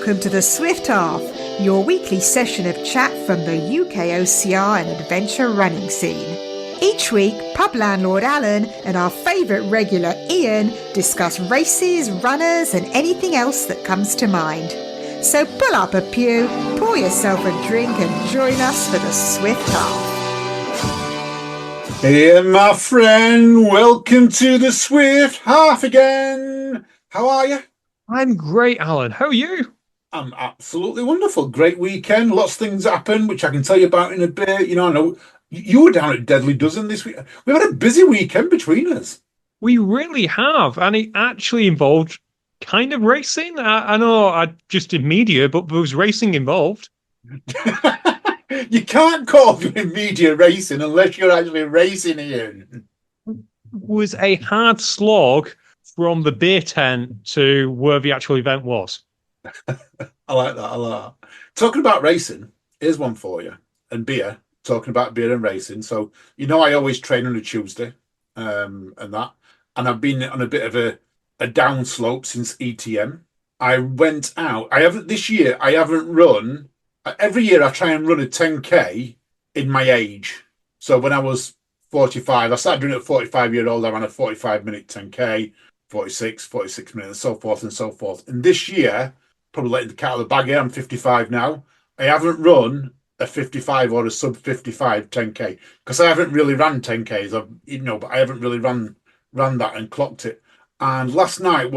welcome to the Swift Half, your weekly session of chat from the UK OCR and adventure running scene. Each week, pub landlord Alan and our favourite regular Ian discuss races, runners and anything else that comes to mind. So pull up a pew, pour yourself a drink and join us for the Swift Half. Hey, my friend, welcome to the Swift Half again. How are you? I'm great, Alan. How are you? I'm absolutely wonderful. Great weekend. Lots of things happened, which I can tell you about in a bit. I know you were down at Deadly Dozen this week. We've had a busy weekend between us. We really have, and it actually involved kind of racing. I know I just did media, but there was racing involved. You can't call it media racing unless you're actually racing, Ian. It was a hard slog from the beer tent to where the actual event was. I like that. Talking about racing, here's one for you. And beer, talking about beer and racing. So, I always train on a Tuesday and that. And I've been on a bit of a downslope since ETM. I went out. This year, I haven't run. Every year I try and run a 10K in my age. So when I was 45, I started doing it at 45-year-old. I ran a 45-minute 10K, 46 minutes, and so forth and so forth. And this year, probably letting the cat out of the bag here, I'm 55 now. I haven't run a 55 or a sub 55 10K because I haven't really ran 10Ks. But I haven't really ran that and clocked it. And last night,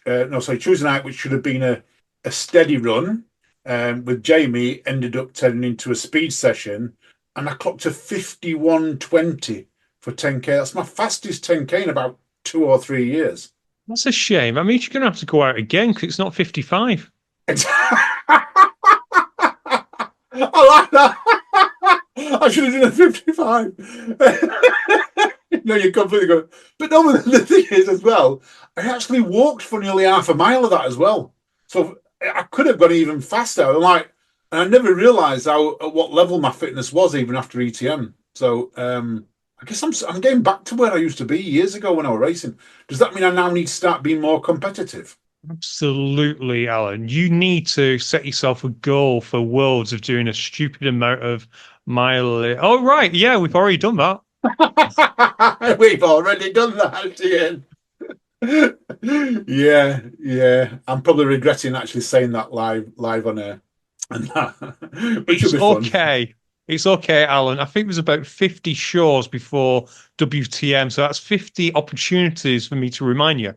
Tuesday night, which should have been a steady run with Jamie, ended up turning into a speed session, and I clocked a 51:20 for 10K. That's my fastest 10K in about 2 or 3 years. That's a shame. I mean, you're going to have to go out again because it's not 55. I like that. I should have done a 55. No, you're completely good. But no, the thing is as well, I actually walked for nearly half a mile of that as well. So I could have gone even faster. And I never realised at what level my fitness was even after ETM. So I guess I'm getting back to where I used to be years ago when I was racing. Does that mean I now need to start being more competitive? Absolutely, Alan. You need to set yourself a goal for Worlds of doing a stupid amount of mileage. Oh, right. Yeah, we've already done that. We've already done that, Ian. Yeah. I'm probably regretting actually saying that live on air. And that. It's okay. It's okay, Alan. I think there's about 50 shows before WTM, so that's 50 opportunities for me to remind you.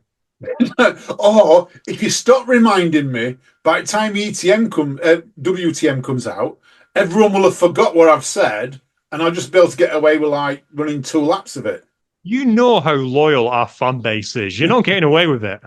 Or if you stop reminding me, by the time WTM comes out, everyone will have forgot what I've said, and I'll just be able to get away with running 2 laps of it. You know how loyal our fan base is. You're not getting away with it.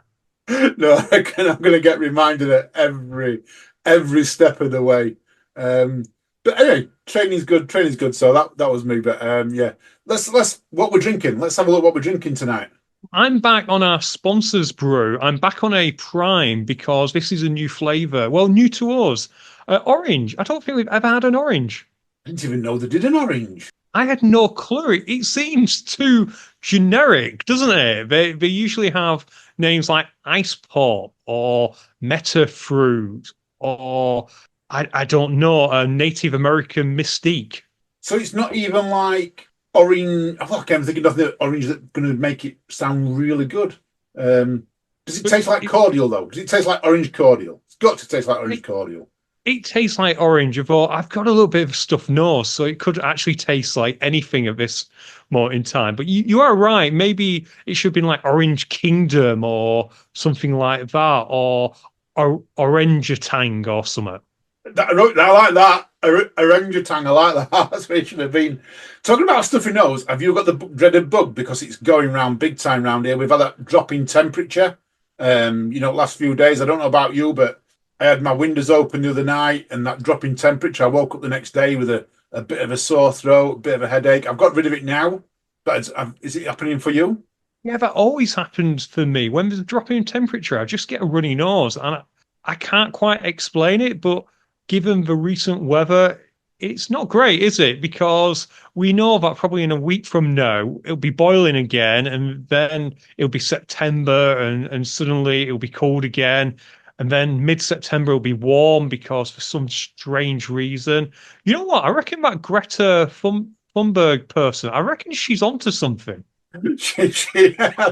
No, I reckon I'm going to get reminded at every step of the way. But anyway, training's good. So that was me. But yeah, let's what we're drinking. Let's have a look what we're drinking tonight. I'm back on our sponsors brew. I'm back on a prime because this is a new flavour. Well, new to us. Orange. I don't think we've ever had an orange. I didn't even know they did an orange. I had no clue. It seems too generic, doesn't it? They usually have names like Ice Pop or Meta Fruit or I don't know, a Native American Mystique. So it's not even like orange. I'm thinking of the orange that's going to make it sound really good. Does it taste like cordial though? Does it taste like orange cordial? It's got to taste like orange cordial. It tastes like orange. I've got a little bit of a stuffed nose, so it could actually taste like anything at this moment in time. But you are right. Maybe it should have been like Orange Kingdom or something like that, or Orangutan or something. I like that. Orangutan, I like that. That's what it should have been. Talking about stuffy nose, have you got the dreaded bug? Because it's going round big time round here. We've had that drop in temperature. Last few days. I don't know about you, but I had my windows open the other night and that drop in temperature. I woke up the next day with a bit of a sore throat, a bit of a headache. I've got rid of it now, but is it happening for you? Yeah, that always happens for me. When there's a drop in temperature, I just get a runny nose and I can't quite explain it, but given the recent weather, it's not great, is it? Because we know that probably in a week from now, it'll be boiling again, and then it'll be September, and suddenly it'll be cold again. And then mid-September will be warm because for some strange reason. You know what? I reckon that Greta Thunberg person, I reckon she's onto something. I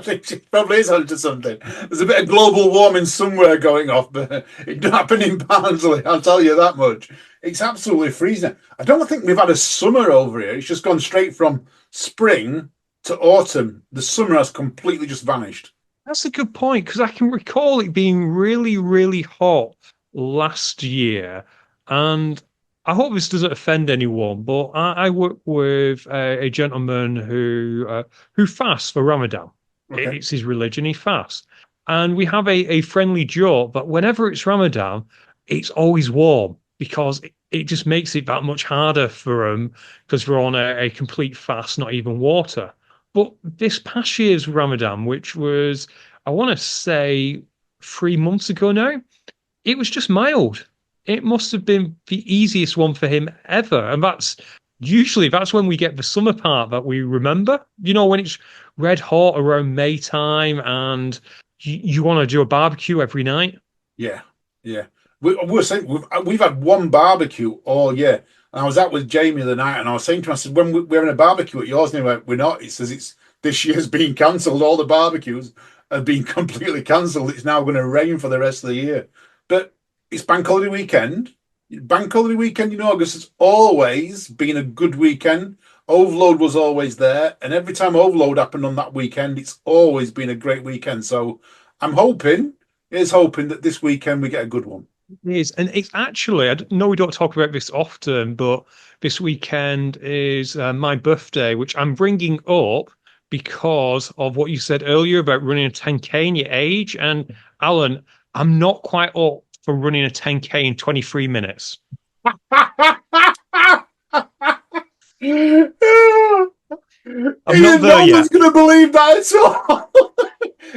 think she probably is onto something. There's a bit of global warming somewhere going off, but it don't happen in Barnsley, I'll tell you that much. It's absolutely freezing. I don't think we've had a summer over here. It's just gone straight from spring to autumn. The summer has completely just vanished. That's a good point because I can recall it being really, really hot last year. And I hope this doesn't offend anyone, but I work with a gentleman who fasts for Ramadan. Okay. It's his religion, he fasts. And we have a friendly joke that whenever it's Ramadan, it's always warm because it just makes it that much harder for him because we're on a complete fast, not even water. But this past year's Ramadan, which was, I want to say 3 months ago now, it was just mild. It must have been the easiest one for him ever. And that's when we get the summer part that we remember. You know, when it's red hot around May time and you want to do a barbecue every night. Yeah, yeah. We're saying we've had one barbecue all year. And I was out with Jamie the night, and I was saying to him, I said, when we're having a barbecue at yours, and he went, we're not. He says it's this year's been cancelled. All the barbecues have been completely cancelled. It's now going to rain for the rest of the year. But it's bank holiday weekend. Bank holiday weekend in August has always been a good weekend. Overload was always there, and every time overload happened on that weekend, it's always been a great weekend. So I'm hoping, that this weekend we get a good one. It is. And it's actually, I know we don't talk about this often, but this weekend is my birthday, which I'm bringing up because of what you said earlier about running a 10K in your age. And Alan, I'm not quite up for running a 10K in 23 minutes. I'm not there no yet. one's going to believe that at all.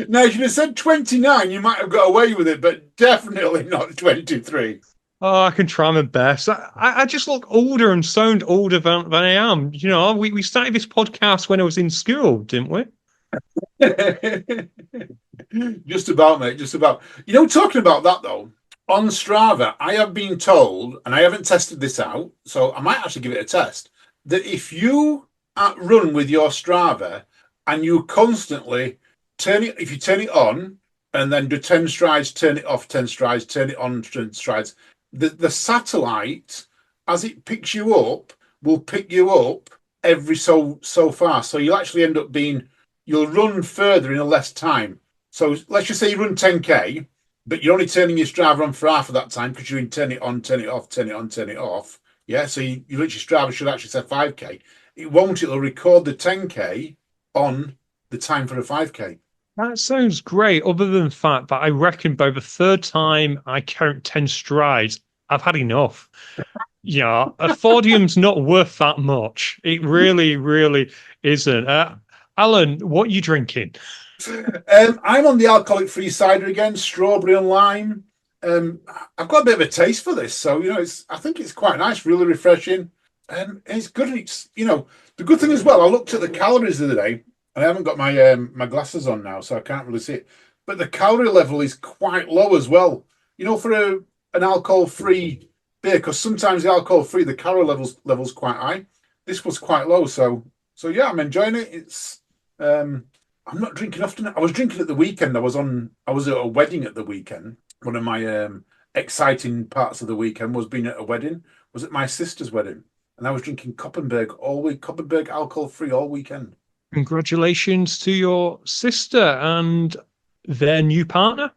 Now, if you'd have said 29, you might have got away with it, but definitely not 23. Oh, I can try my best. I just look older and sound older than I am. You know, we started this podcast when I was in school, didn't we? Just about, mate, just about. You know, talking about that, though, on Strava, I have been told, and I haven't tested this out, so I might actually give it a test, that if you run with your Strava and you constantly if you turn it on and then do 10 strides, turn it off 10 strides, turn it on 10 strides, the satellite, as it picks you up, will pick you up every so far. So you'll actually end up you'll run further in a less time. So let's just say you run 10K, but you're only turning your Strava on for half of that time because you're in turn it on, turn it off, turn it on, turn it off. Yeah, so you literally Strava should actually say 5K. It won't, it'll record the 10K on the time for a 5K. That sounds great, other than the fact that I reckon by the third time I count 10 strides, I've had enough. Yeah, a Fordium's not worth that much. It really, really isn't. Alan, what are you drinking? I'm on the alcoholic-free cider again, strawberry and lime. I've got a bit of a taste for this, so I think it's quite nice, really refreshing, and it's good. It's the good thing as well. I looked at the calories the other day. I haven't got my my glasses on now, so I can't really see it. But the calorie level is quite low as well. For an alcohol-free beer, because sometimes the alcohol-free, the calorie levels quite high. This was quite low, so yeah, I'm enjoying it. It's I'm not drinking often. I was drinking at the weekend. I was at a wedding at the weekend. One of my exciting parts of the weekend was being at a wedding. Was at my sister's wedding, and I was drinking Koppenberg all week. Koppenberg alcohol-free all weekend. Congratulations to your sister and their new partner.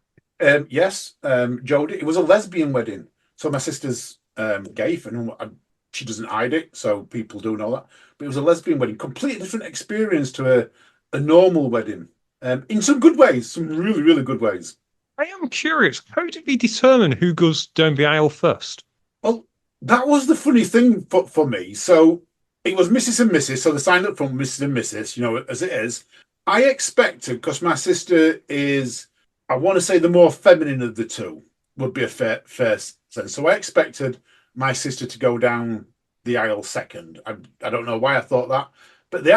Yes, Jodie. It was a lesbian wedding. So my sister's gay, and she doesn't hide it, so people do know that. But it was a lesbian wedding. Completely different experience to a normal wedding. In some good ways, some really, really good ways. I am curious, how did we determine who goes down the aisle first? Well, that was the funny thing for me. So it was Mrs. and Mrs. So they signed up for Mrs. and Mrs., as it is. I expected, because my sister is, I want to say, the more feminine of the two, would be a fair sense. So I expected my sister to go down the aisle second. I don't know why I thought that, but they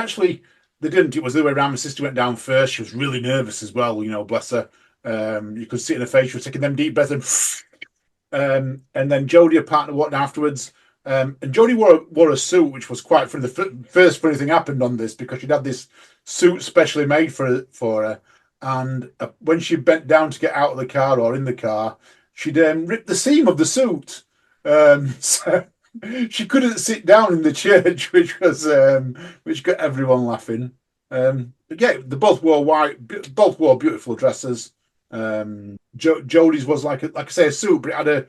didn't. It was the other way around. My sister went down first. She was really nervous as well, bless her. You could see it in her face. She was taking them deep breaths and then Jodie, her partner, walked afterwards. And Jodie wore a suit, which was quite funny. The first funny thing happened on this because she'd had this suit specially made for her. And when she bent down to get out of the car or in the car, she'd ripped the seam of the suit. So she couldn't sit down in the church, which got everyone laughing. But yeah, they both wore both wore beautiful dresses. Jodie's was like I say, a suit, but it had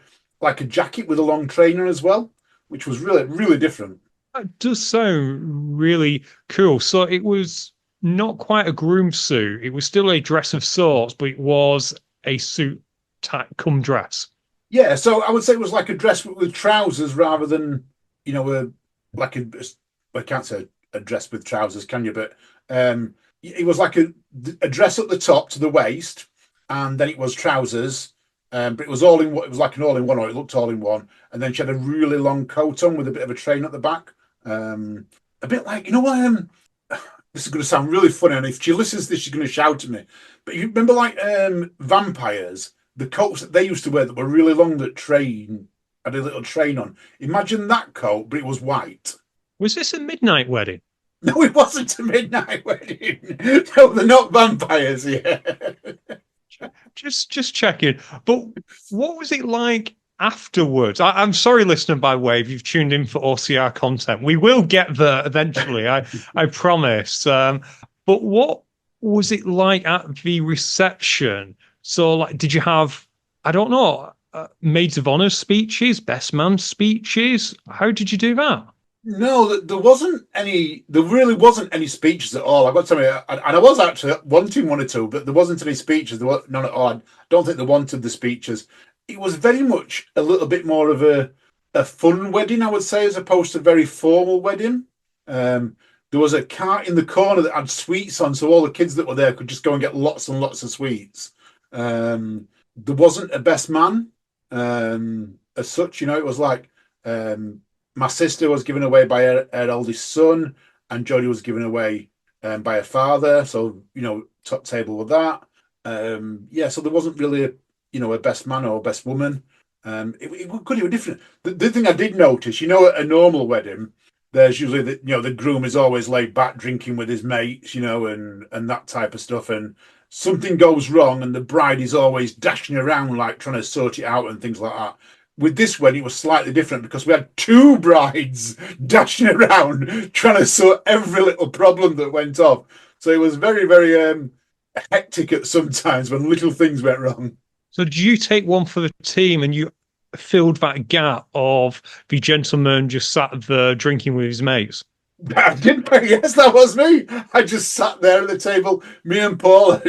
a jacket with a long trainer as well, which was really, really different. That does sound really cool. So it was not quite a groom suit. It was still a dress of sorts, but it was a suit type come dress. Yeah, so I would say it was like a dress with trousers rather than, like I can't say a dress with trousers, can you? But it was like a dress at the top to the waist, and then it was trousers. But it was all in what it was like an all in one, or it looked all in one. And then she had a really long coat on with a bit of a train at the back. A bit like, what? This is going to sound really funny, and if she listens to this, she's going to shout at me. But you remember, like vampires, the coats that they used to wear that were really long, that had a little train on. Imagine that coat, but it was white. Was this a midnight wedding? No, it wasn't a midnight wedding. No, they're not vampires. Yeah. Just checking. But what was it like afterwards? I'm sorry, listener by wave, you've tuned in for OCR content. We will get there eventually, I promise. But what was it like at the reception? So, like, did you have, I don't know, maids of honor speeches, best man speeches? How did you do that? No, there wasn't any. There really wasn't any speeches at all. I've got to tell you, and I was actually wanting one or two, but there wasn't any speeches. There were none at all. I don't think they wanted the speeches. It was very much a little bit more of a fun wedding, I would say, as opposed to a very formal wedding. There was a cart in the corner that had sweets on, so all the kids that were there could just go and get lots and lots of sweets. There wasn't a best man as such. It was like. My sister was given away by her eldest son, and Jodie was given away by her father. So, top table with that. So there wasn't really a best man or best woman. It could be different. The thing I did notice, at a normal wedding, there's usually the groom is always laid back drinking with his mates, and that type of stuff. And something goes wrong, and the bride is always dashing around like trying to sort it out and things like that. With this wedding, it was slightly different because we had two brides dashing around trying to sort every little problem that went off. So it was very, very hectic at some times when little things went wrong. So did you take one for the team and you filled that gap of the gentleman just sat there drinking with his mates? I did, yes, that was me. I just sat there at the table, me and Paul,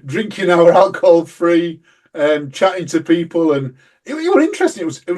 drinking our alcohol-free, chatting to people, and it was interesting. It was a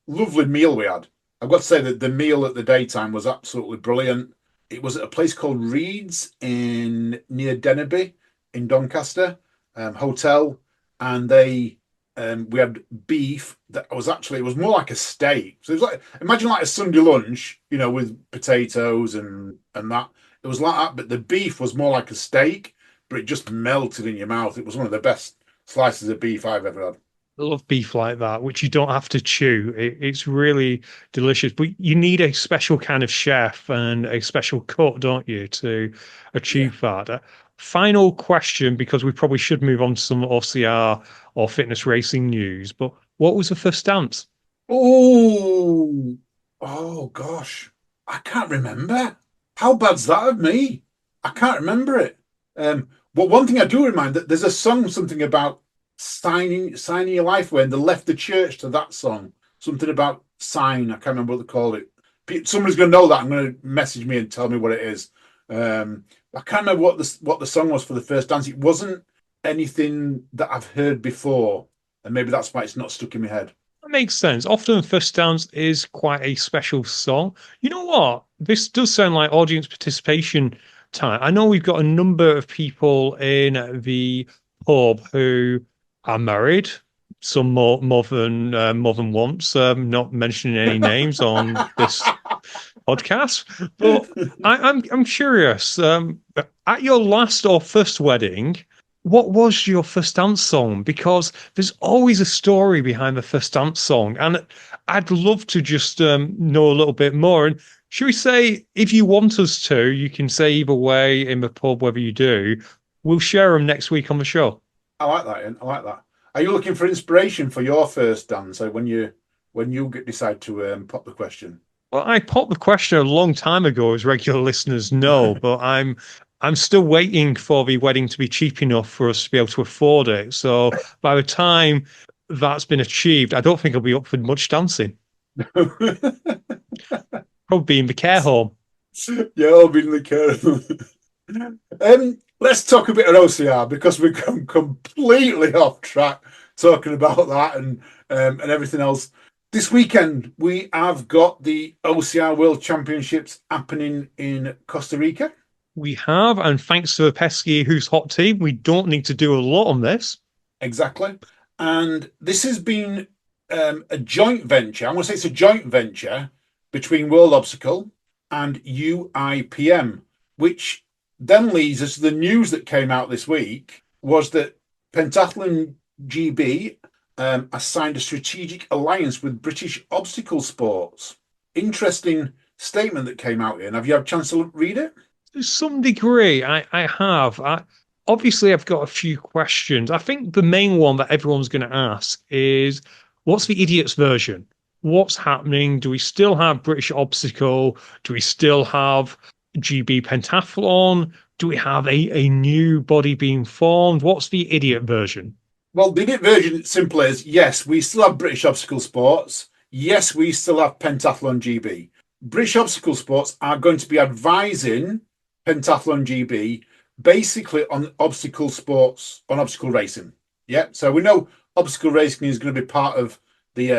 lovely meal we had. I've got to say that the meal at the daytime was absolutely brilliant. It was at a place called Reed's near Dennerby in Doncaster hotel, and we had beef that was it was more like a steak. So it was like, imagine like a Sunday lunch, with potatoes and that. It was like that, but the beef was more like a steak, but it just melted in your mouth. It was one of the best slices of beef I've ever had. I love beef like that, which you don't have to chew. It's really delicious, but you need a special kind of chef and a special cook, don't you, to achieve that? Final question, because we probably should move on to some OCR or fitness racing news, but what was the first dance? Oh gosh. I can't remember. How bad's that of me? I can't remember it. But one thing I do remind that there's a song, something about signing your life away, and they left the church to that song. Something about sign. I can't remember what they call it. Somebody's going to know that. I'm going to message me and tell me what it is. I can't remember what the song was for the first dance. It wasn't anything that I've heard before, and maybe that's why it's not stuck in my head. That makes sense. Often first dance is quite a special song. You know what? This does sound like audience participation time. I know we've got a number of people in the pub who are married, some more than once. Not mentioning any names on this podcast, but I'm curious. At your last or first wedding, what was your first dance song? Because there's always a story behind the first dance song, and I'd love to just know a little bit more. And should we say, if you want us to, you can say either way in the pub, whether you do. We'll share them next week on the show. I like that, Ian. I like that. Are you looking for inspiration for your first dance? So when you decide to pop the question? Well, I popped the question a long time ago, as regular listeners know, but I'm still waiting for the wedding to be cheap enough for us to be able to afford it. So by the time that's been achieved, I don't think I'll be up for much dancing. Probably be in the care home. Yeah, I'll be in the care. Let's talk a bit of OCR because we've come completely off track talking about that and everything else. This weekend we have got the OCR World Championships happening in Costa Rica. We have, and thanks to the pesky Who's Hot team, we don't need to do a lot on this. Exactly. And this has been a joint venture. I'm going to say it's a joint venture between World Obstacle and UIPM, which then leads us to the news that came out this week was that Pentathlon GB has signed a strategic alliance with British Obstacle Sports. Interesting statement that came out here. And have you had a chance to read it? To some degree, I have. Obviously, I've got a few questions. I think the main one that everyone's going to ask is, what's the idiot's version? What's happening? Do we still have British Obstacle? Do we still have GB Pentathlon? Do we have a new body being formed? What's the idiot version? Well, the idiot version simply is yes, we still have British Obstacle Sports. Yes, we still have Pentathlon GB. British Obstacle Sports are going to be advising Pentathlon GB basically on obstacle sports, on obstacle racing. Yeah, so we know obstacle racing is going to be part of the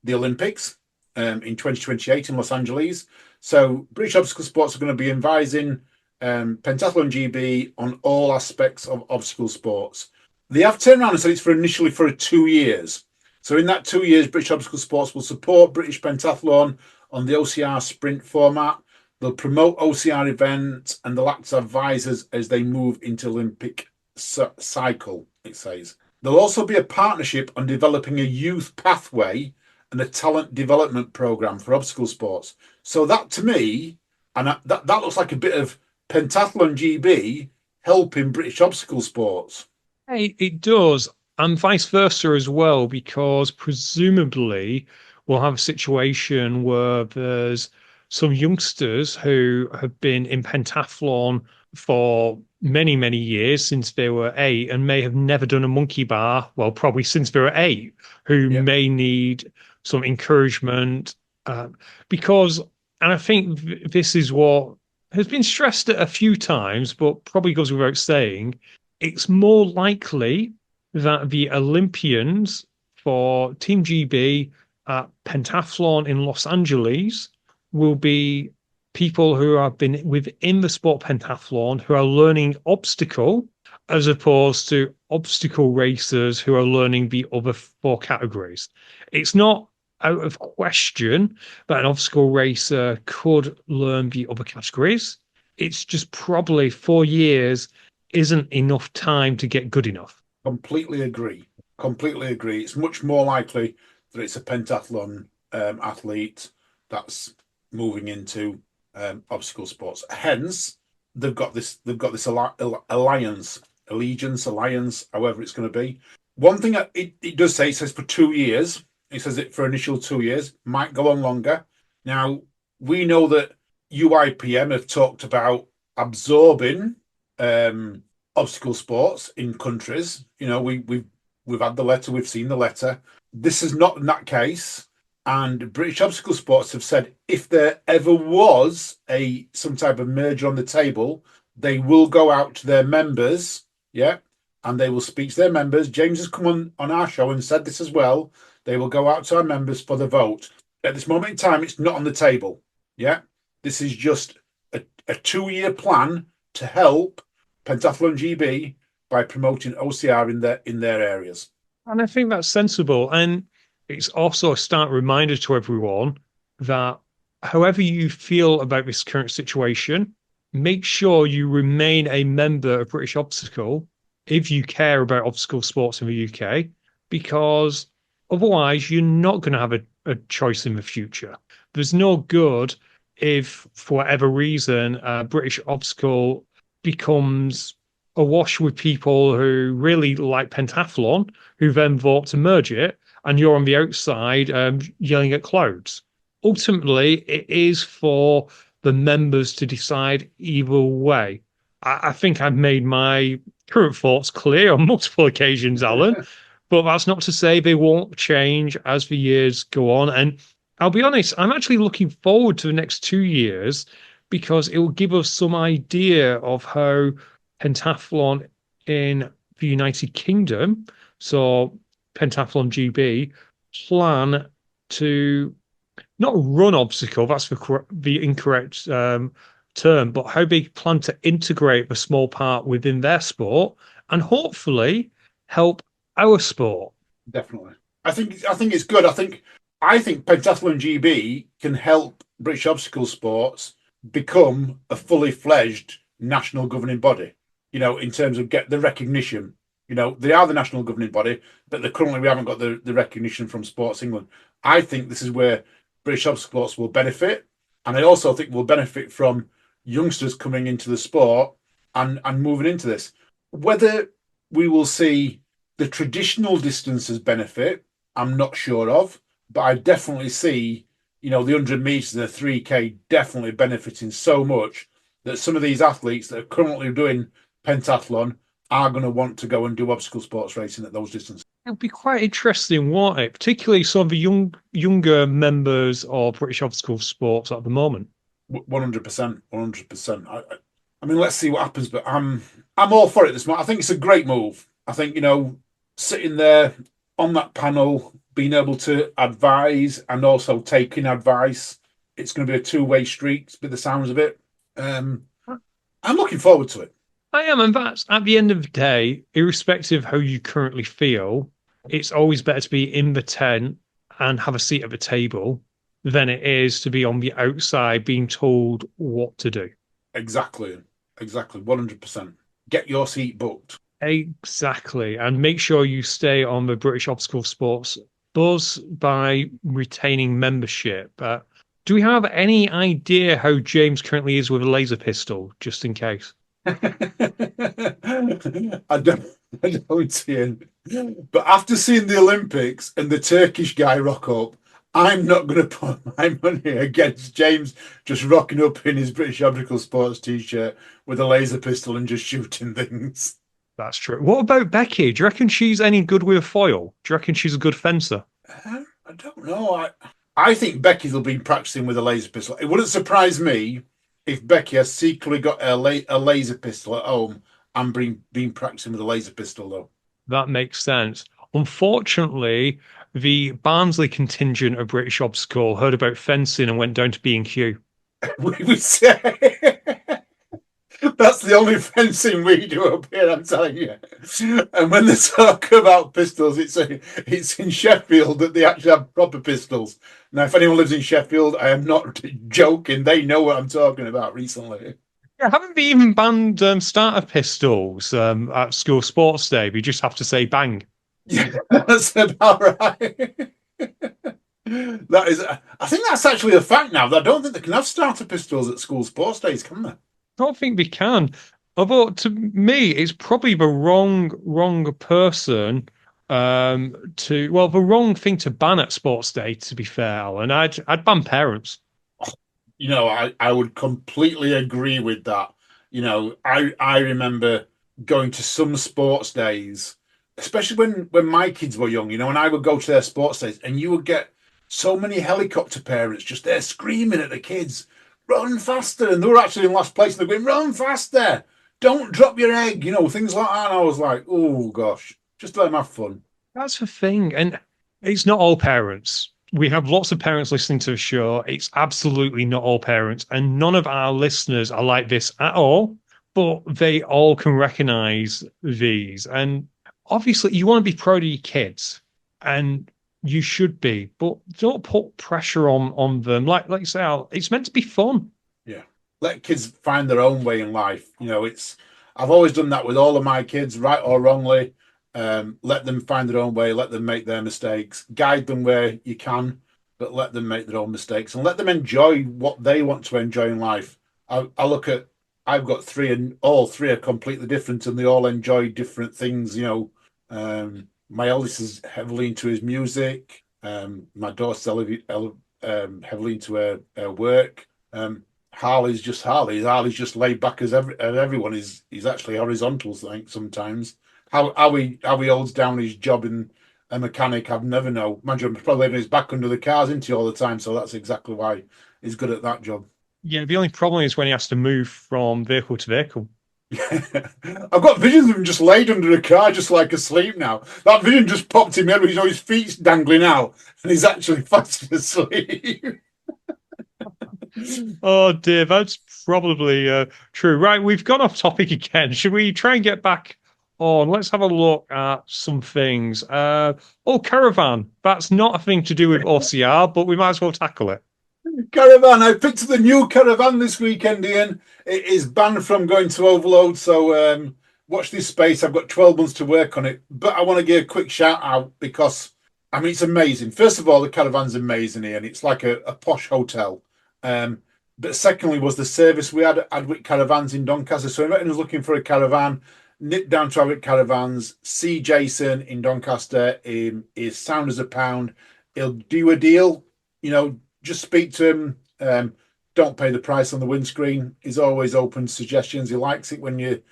Olympics in 2028 in Los Angeles. So British Obstacle Sports are going to be advising Pentathlon GB on all aspects of obstacle sports. They have turned around and said it's initially for 2 years. So in that 2 years, British Obstacle Sports will support British Pentathlon on the OCR sprint format. They'll promote OCR events and they'll act as advisors as they move into Olympic cycle, it says. There'll also be a partnership on developing a youth pathway and a talent development program for obstacle sports. So that to me, and that looks like a bit of Pentathlon GB helping British obstacle sports. Hey, it does, and vice versa as well, because presumably we'll have a situation where there's some youngsters who have been in pentathlon for many, many years since they were 8 and may have never done a monkey bar, well, probably since they were 8, who may need some encouragement because, and I think this is what has been stressed a few times, but probably goes without saying, it's more likely that the Olympians for Team GB at Pentathlon in Los Angeles will be people who have been within the sport pentathlon who are learning obstacle as opposed to obstacle racers who are learning the other 4 categories. It's not out of question that an obstacle racer could learn the other categories. It's just probably 4 years isn't enough time to get good enough. Completely agree. Completely agree. It's much more likely that it's a pentathlon athlete that's moving into obstacle sports. Hence, they've got this alliance, alliance, however it's going to be. One thing it does say, it says for 2 years. It says it for initial 2 years, might go on longer. Now, we know that UIPM have talked about absorbing obstacle sports in countries. You know, we've had the letter, we've seen the letter. This is not in that case. And British Obstacle Sports have said if there ever was some type of merger on the table, they will go out to their members, and they will speak to their members. James has come on our show and said this as well. They will go out to our members for the vote. At this moment in time, it's not on the table. This is just a 2-year plan to help Pentathlon GB by promoting OCR in their areas. And I think that's sensible. And it's also a stark reminder to everyone that however you feel about this current situation, make sure you remain a member of British Obstacle if you care about obstacle sports in the UK, because otherwise you're not going to have a choice in the future. There's no good if, for whatever reason, British obstacle becomes awash with people who really like pentathlon, who then vote to merge it, and you're on the outside yelling at clouds. Ultimately, it is for the members to decide either way. I think I've made my current thoughts clear on multiple occasions, Alan, but that's not to say they won't change as the years go on. And I'll be honest, I'm actually looking forward to the next 2 years because it will give us some idea of how pentathlon in the United Kingdom, so pentathlon GB, plan to not run obstacle, that's the incorrect term, but how they plan to integrate the small part within their sport and hopefully help our sport. Definitely. I think it's good. I think pentathlon GB can help British obstacle sports become a fully fledged national governing body. In terms of get the recognition. They are the national governing body, but we haven't got the recognition from Sports England. I think this is where British obstacle sports will benefit, and I also think we'll benefit from youngsters coming into the sport and moving into this. Whether we will see the traditional distances benefit, I'm not sure of, but I definitely see, the 100 meters and the 3K definitely benefiting so much that some of these athletes that are currently doing pentathlon are going to want to go and do obstacle sports racing at those distances. It'll be quite interesting, won't it? Particularly some of the younger members of British obstacle sports at the moment. 100%, 100%. I mean, let's see what happens, but I'm all for it this month. I think it's a great move. I think, sitting there on that panel, being able to advise and also taking advice, it's going to be a two-way street with the sounds of it. I'm looking forward to it. I am, and that's at the end of the day, irrespective of how you currently feel, it's always better to be in the tent and have a seat at the table than it is to be on the outside being told what to do. Exactly. 100%. Get your seat booked. Exactly. And make sure you stay on the British Obstacle Sports buzz by retaining membership. Do we have any idea how James currently is with a laser pistol, just in case? I don't see it. But after seeing the Olympics and the Turkish guy rock up, I'm not going to put my money against James just rocking up in his British Obstacle Sports t-shirt with a laser pistol and just shooting things. That's true. What about Becky? Do you reckon she's any good with a foil? Do you reckon she's a good fencer? I don't know. I think Becky's been practicing with a laser pistol. It wouldn't surprise me if Becky has secretly got a laser pistol at home and been practicing with a laser pistol, though. That makes sense. Unfortunately, the Barnsley contingent of British Obstacle heard about fencing and went down to B&Q. We say that's the only fencing we do up here, I'm telling you. And when they talk about pistols, it's in Sheffield that they actually have proper pistols. Now, if anyone lives in Sheffield, I am not joking. They know what I'm talking about recently. Yeah, haven't they even banned starter pistols at school sports day? We just have to say bang. Yeah, that's about right. That is, I think that's actually a fact now. I don't think they can have starter pistols at school sports days, can they? I don't think they can. Although to me, it's probably the wrong person the wrong thing to ban at sports day. To be fair, Alan, I'd ban parents. I would completely agree with that. I remember going to some sports days, especially when my kids were young, and I would go to their sports days and you would get so many helicopter parents just there screaming at the kids, run faster. And they were actually in last place and they're going, run faster. Don't drop your egg, things like that. And I was like, oh gosh, just let them have fun. That's the thing. And it's not all parents. We have lots of parents listening to the show. It's absolutely not all parents. And none of our listeners are like this at all, but they all can recognize these. And obviously, you want to be proud of your kids, and you should be, but don't put pressure on them. Like you say, Al, it's meant to be fun. Yeah. Let kids find their own way in life. I've always done that with all of my kids, right or wrongly. Let them find their own way, let them make their mistakes, guide them where you can, but let them make their own mistakes and let them enjoy what they want to enjoy in life. I look at, I've got three, and all three are completely different, and they all enjoy different things. My eldest is heavily into his music. My daughter's heavily into her work. Harley's just Harley. Harley's just laid back as everyone. He's actually horizontal, I think, sometimes. How he holds down his job in a mechanic, I've never know. Imagine he's probably having his back under the cars into all the time, so that's exactly why he's good at that job. Yeah, the only problem is when he has to move from vehicle to vehicle. I've got visions of him just laid under a car, just like asleep now. That vision just popped in my head with his feet dangling out, and he's actually fast asleep. Oh dear, that's probably true. Right, we've gone off topic again. Should we try and get back on? Let's have a look at some things. Caravan. That's not a thing to do with OCR, but we might as well tackle it. Caravan. I picked up the new caravan this weekend, Ian. It is banned from going to overload, so watch this space. I've got 12 months to work on it, but I want to give a quick shout out because, I mean, it's amazing. First of all, the caravan's amazing, Ian. It's like a posh hotel. But secondly was the service we had at Adwick Caravans in Doncaster. So anyone who's looking for a caravan, nip down to Adwick Caravans, see Jason in Doncaster. Is sound as a pound. He'll do a deal. Just speak to him. Don't pay the price on the windscreen. He's always open to suggestions. He likes it when you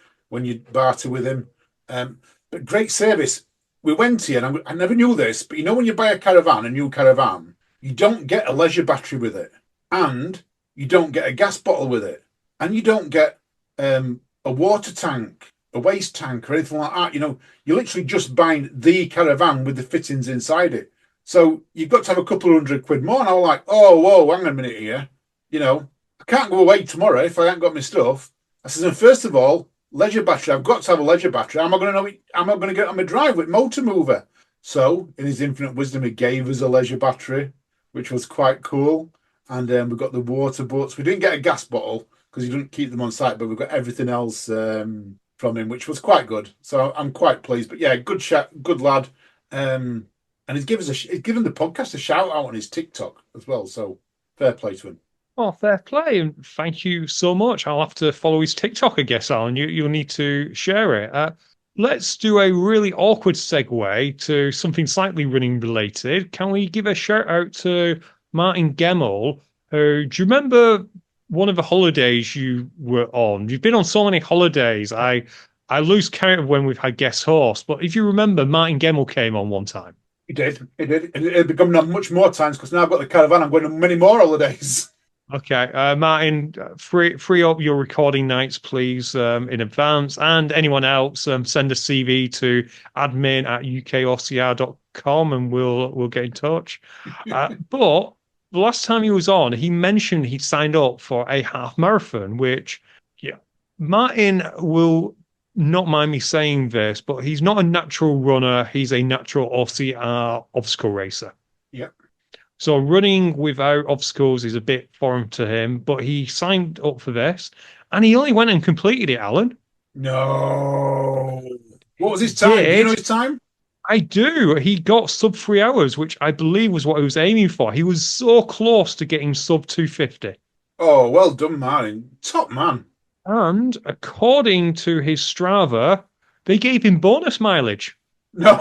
barter with him. But great service. We went here, and I never knew this, but when you buy a new caravan, you don't get a leisure battery with it. And you don't get a gas bottle with it. And you don't get a water tank, a waste tank, or anything like that. You're literally just buying the caravan with the fittings inside it. So you've got to have a couple of £100 more. And I was like, oh, whoa, hang on a minute here. I can't go away tomorrow if I haven't got my stuff. I said, and first of all, leisure battery. I've got to have a leisure battery. Am I going to get on my drive with motor mover? So in his infinite wisdom, he gave us a leisure battery, which was quite cool. And we've got the water boats. We didn't get a gas bottle because he didn't keep them on site, but we've got everything else from him, which was quite good. So I'm quite pleased. But yeah, good lad. And he's given the podcast a shout out on his TikTok as well. So fair play to him. Oh, fair play. And thank you so much. I'll have to follow his TikTok, I guess, Alan. You'll need to share it. Let's do a really awkward segue to something slightly running related. Can we give a shout out to Martin Gemmell, who, do you remember one of the holidays you were on? You've been on so many holidays. I lose count of when we've had guest hosts, but if you remember, Martin Gemmell came on one time. He did. It'll be coming on much more times because now I've got the caravan. I'm going on many more holidays. Okay, Martin, free up your recording nights, please, in advance. And anyone else, send a CV to admin@ukocr.com and we'll get in touch. But the last time he was on, he mentioned he'd signed up for a half marathon, which, yeah, Martin will not mind me saying this, but he's not a natural runner. He's a natural OCR obstacle racer. Yep. So running without obstacles is a bit foreign to him, but he signed up for this and he only went and completed it, Alan. No. What was his time? Do you know his time? I do. He got sub 3 hours, which I believe was what he was aiming for. He was so close to getting sub 250. Oh, well done, Martin. Top man. And according to his Strava, they gave him bonus mileage. No.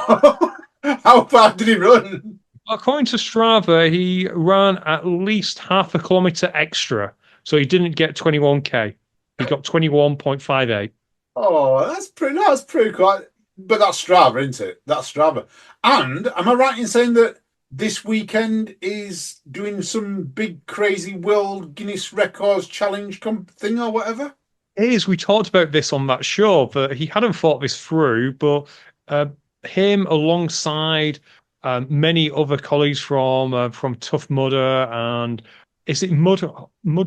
How far did he run? According to Strava, he ran at least half a kilometre extra. So he didn't get 21k. He got 21.58. Oh, that's pretty cool. But that's Strava, isn't it? That's Strava. And am I right in saying that this weekend is doing some big, crazy World Guinness Records Challenge thing or whatever? It is. We talked about this on that show, but he hadn't thought this through. But him alongside many other colleagues from Tough Mudder and is it Mud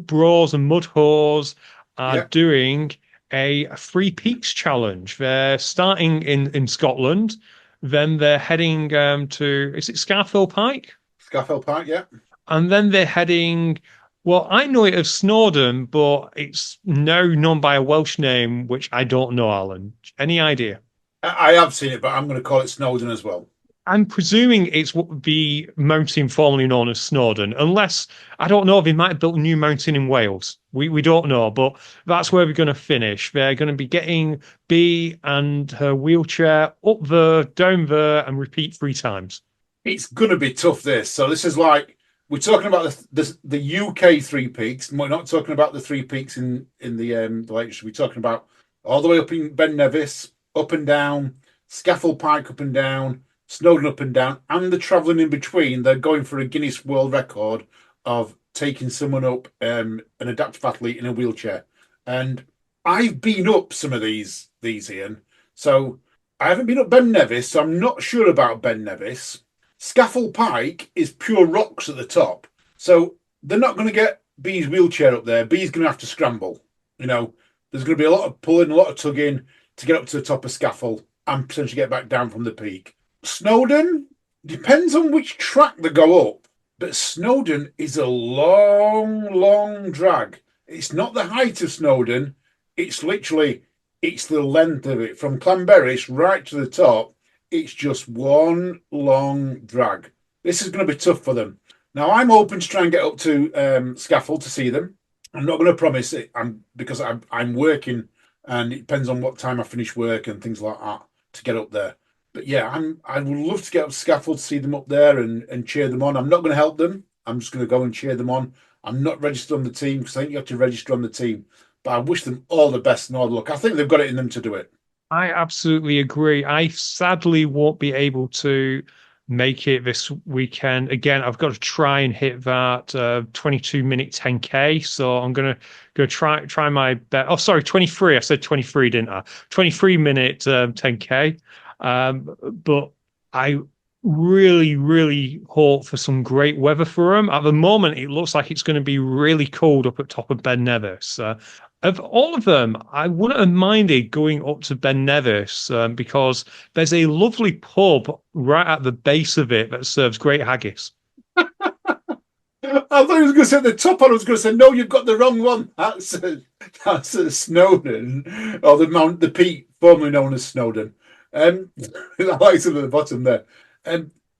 Bros and Mud Hose are doing a Three Peaks challenge. They're starting in Scotland, then they're heading to is it Scafell Pike? Scafell Pike, yeah. And then they're heading Well, I know it as Snowdon, but it's now known by a Welsh name, which I don't know, Alan. Any idea? I have seen it, but I'm going to call it Snowdon as well. I'm presuming it's what would be mountain formerly known as Snowdon, unless I don't know if they might have built a new mountain in Wales. We don't know, but that's where we're going to finish. They're going to be getting B and her wheelchair up there, down there, and repeat 3 times. It's going to be tough, this. So this is like, we're talking about the UK three peaks. We're not talking about the three peaks in the Lake District. We're talking about all the way up in Ben Nevis, up and down, Scaffold Pike up and down, Snowdon up and down, and the travelling in between. They're going for a Guinness World Record of taking someone up, an adaptive athlete in a wheelchair. And I've been up some of these, Ian. So I haven't been up Ben Nevis, so I'm not sure about Ben Nevis. Scaffold Pike is pure rocks at the top. So they're not going to get B's wheelchair up there. B's going to have to scramble. You know, there's going to be a lot of pulling, a lot of tugging to get up to the top of Scaffold and potentially get back down from the peak. Snowdon depends on which track they go up, but Snowdon is a long, long drag. It's not the height of Snowdon. It's the length of it from Clanberis right to the top. It's just one long drag. This is going to be tough for them. Now, I'm open to try and get up to Scaffold to see them. I'm not going to promise it because I'm working, and it depends on what time I finish work and things like that to get up there. But yeah, I would love to get up to Scaffold to see them up there and cheer them on. I'm not going to help them. I'm just going to go and cheer them on. I'm not registered on the team because I think you have to register on the team. But I wish them all the best and all the luck. I think they've got it in them to do it. I absolutely agree. I sadly won't be able to make it this weekend. Again, I've got to try and hit that 22-minute 10K. So I'm gonna go try my best. Oh, sorry, 23. I said 23, didn't I? 23-minute 10K. But I really, really hope for some great weather for them. At the moment, it looks like it's going to be really cold up at top of Ben Nevis. Of all of them, I wouldn't have minded going up to Ben Nevis because there's a lovely pub right at the base of it that serves great haggis. I thought he was going to say the top one. I was going to say, no, you've got the wrong one. That's a Snowdon, or the peak formerly known as Snowdon. I like some at the bottom there.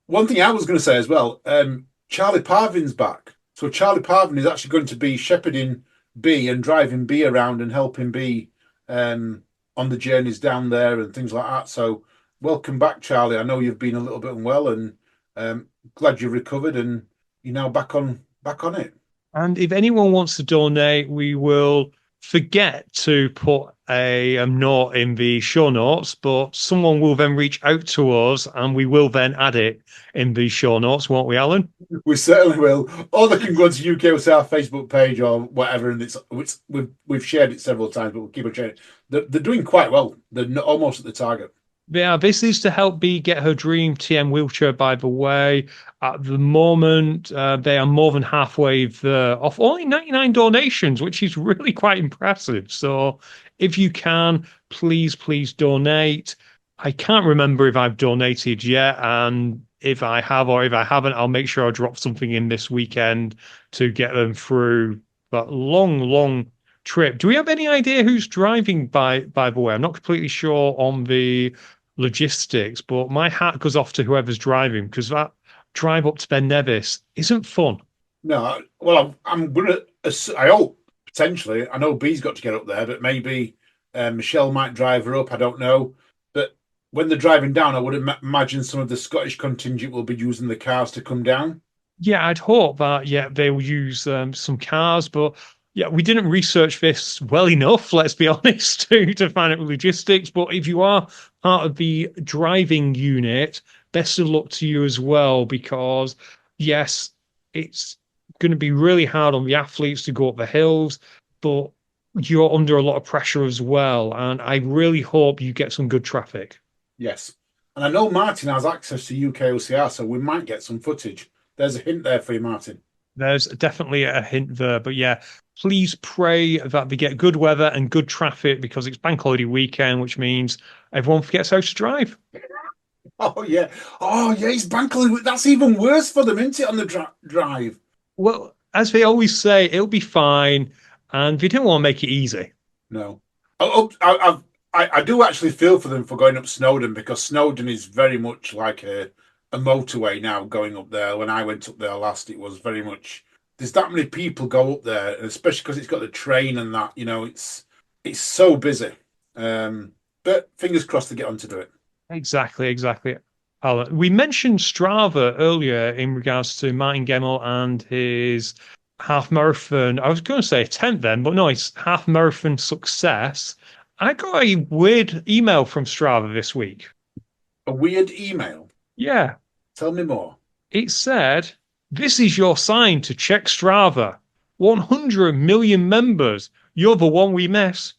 One thing I was going to say as well, Charlie Parvin's back. So Charlie Parvin is actually going to be shepherding B and driving B around and helping B on the journeys down there and things like that. So welcome back, Charlie. I know you've been a little bit unwell, and glad you've recovered and you're now back on it. And if anyone wants to donate, we will forget to put a note in the show notes, but someone will then reach out to us and we will then add it in the show notes, won't we, Alan? We certainly will. Or they can go to UKOCR Facebook page or whatever, and we've shared it several times, but we'll keep on sharing it. They're doing quite well. They're almost at the target. Yeah, this is to help B get her dream TM wheelchair, by the way. At the moment, they are more than halfway there off only 99 donations, which is really quite impressive. So if you can, please donate. I can't remember if I've donated yet. And if I have or if I haven't, I'll make sure I drop something in this weekend to get them through that long trip. Do we have any idea who's driving, by the way? I'm not completely sure on the logistics, but my hat goes off to whoever's driving because that drive up to Ben Nevis isn't fun. No, well, I'm gonna. I hope potentially. I know B's got to get up there, but maybe Michelle might drive her up. I don't know. But when they're driving down, I would imagine some of the Scottish contingent will be using the cars to come down. Yeah, I'd hope that. Yeah, they will use some cars, but yeah, we didn't research this well enough, let's be honest, to find out logistics. But if you are part of the driving unit, best of luck to you as well, because yes, it's going to be really hard on the athletes to go up the hills, but you're under a lot of pressure as well. And I really hope you get some good traffic. Yes. And I know Martin has access to UKOCR, so we might get some footage. There's a hint there for you, Martin. There's definitely a hint there. But yeah, please pray that they get good weather and good traffic because it's bank holiday weekend, which means everyone forgets how to drive. Oh, yeah. Oh, yeah, it's bank holiday. That's even worse for them, isn't it, on the drive? Well, as they always say, it'll be fine. And they didn't want to make it easy. No. I do actually feel for them for going up Snowdon, because Snowdon is very much like a motorway now going up there. When I went up there last, it was very much, there's that many people go up there, and especially because it's got the train and that, it's so busy. But fingers crossed to get on to do it. Exactly. Alan. We mentioned Strava earlier in regards to Martin Gemmell and his half marathon. I was going to say attempt then, but no, it's half marathon success. I got a weird email from Strava this week. A weird email? Yeah. Tell me more. It said, "This is your sign to check Strava. 100 million members. You're the one we miss."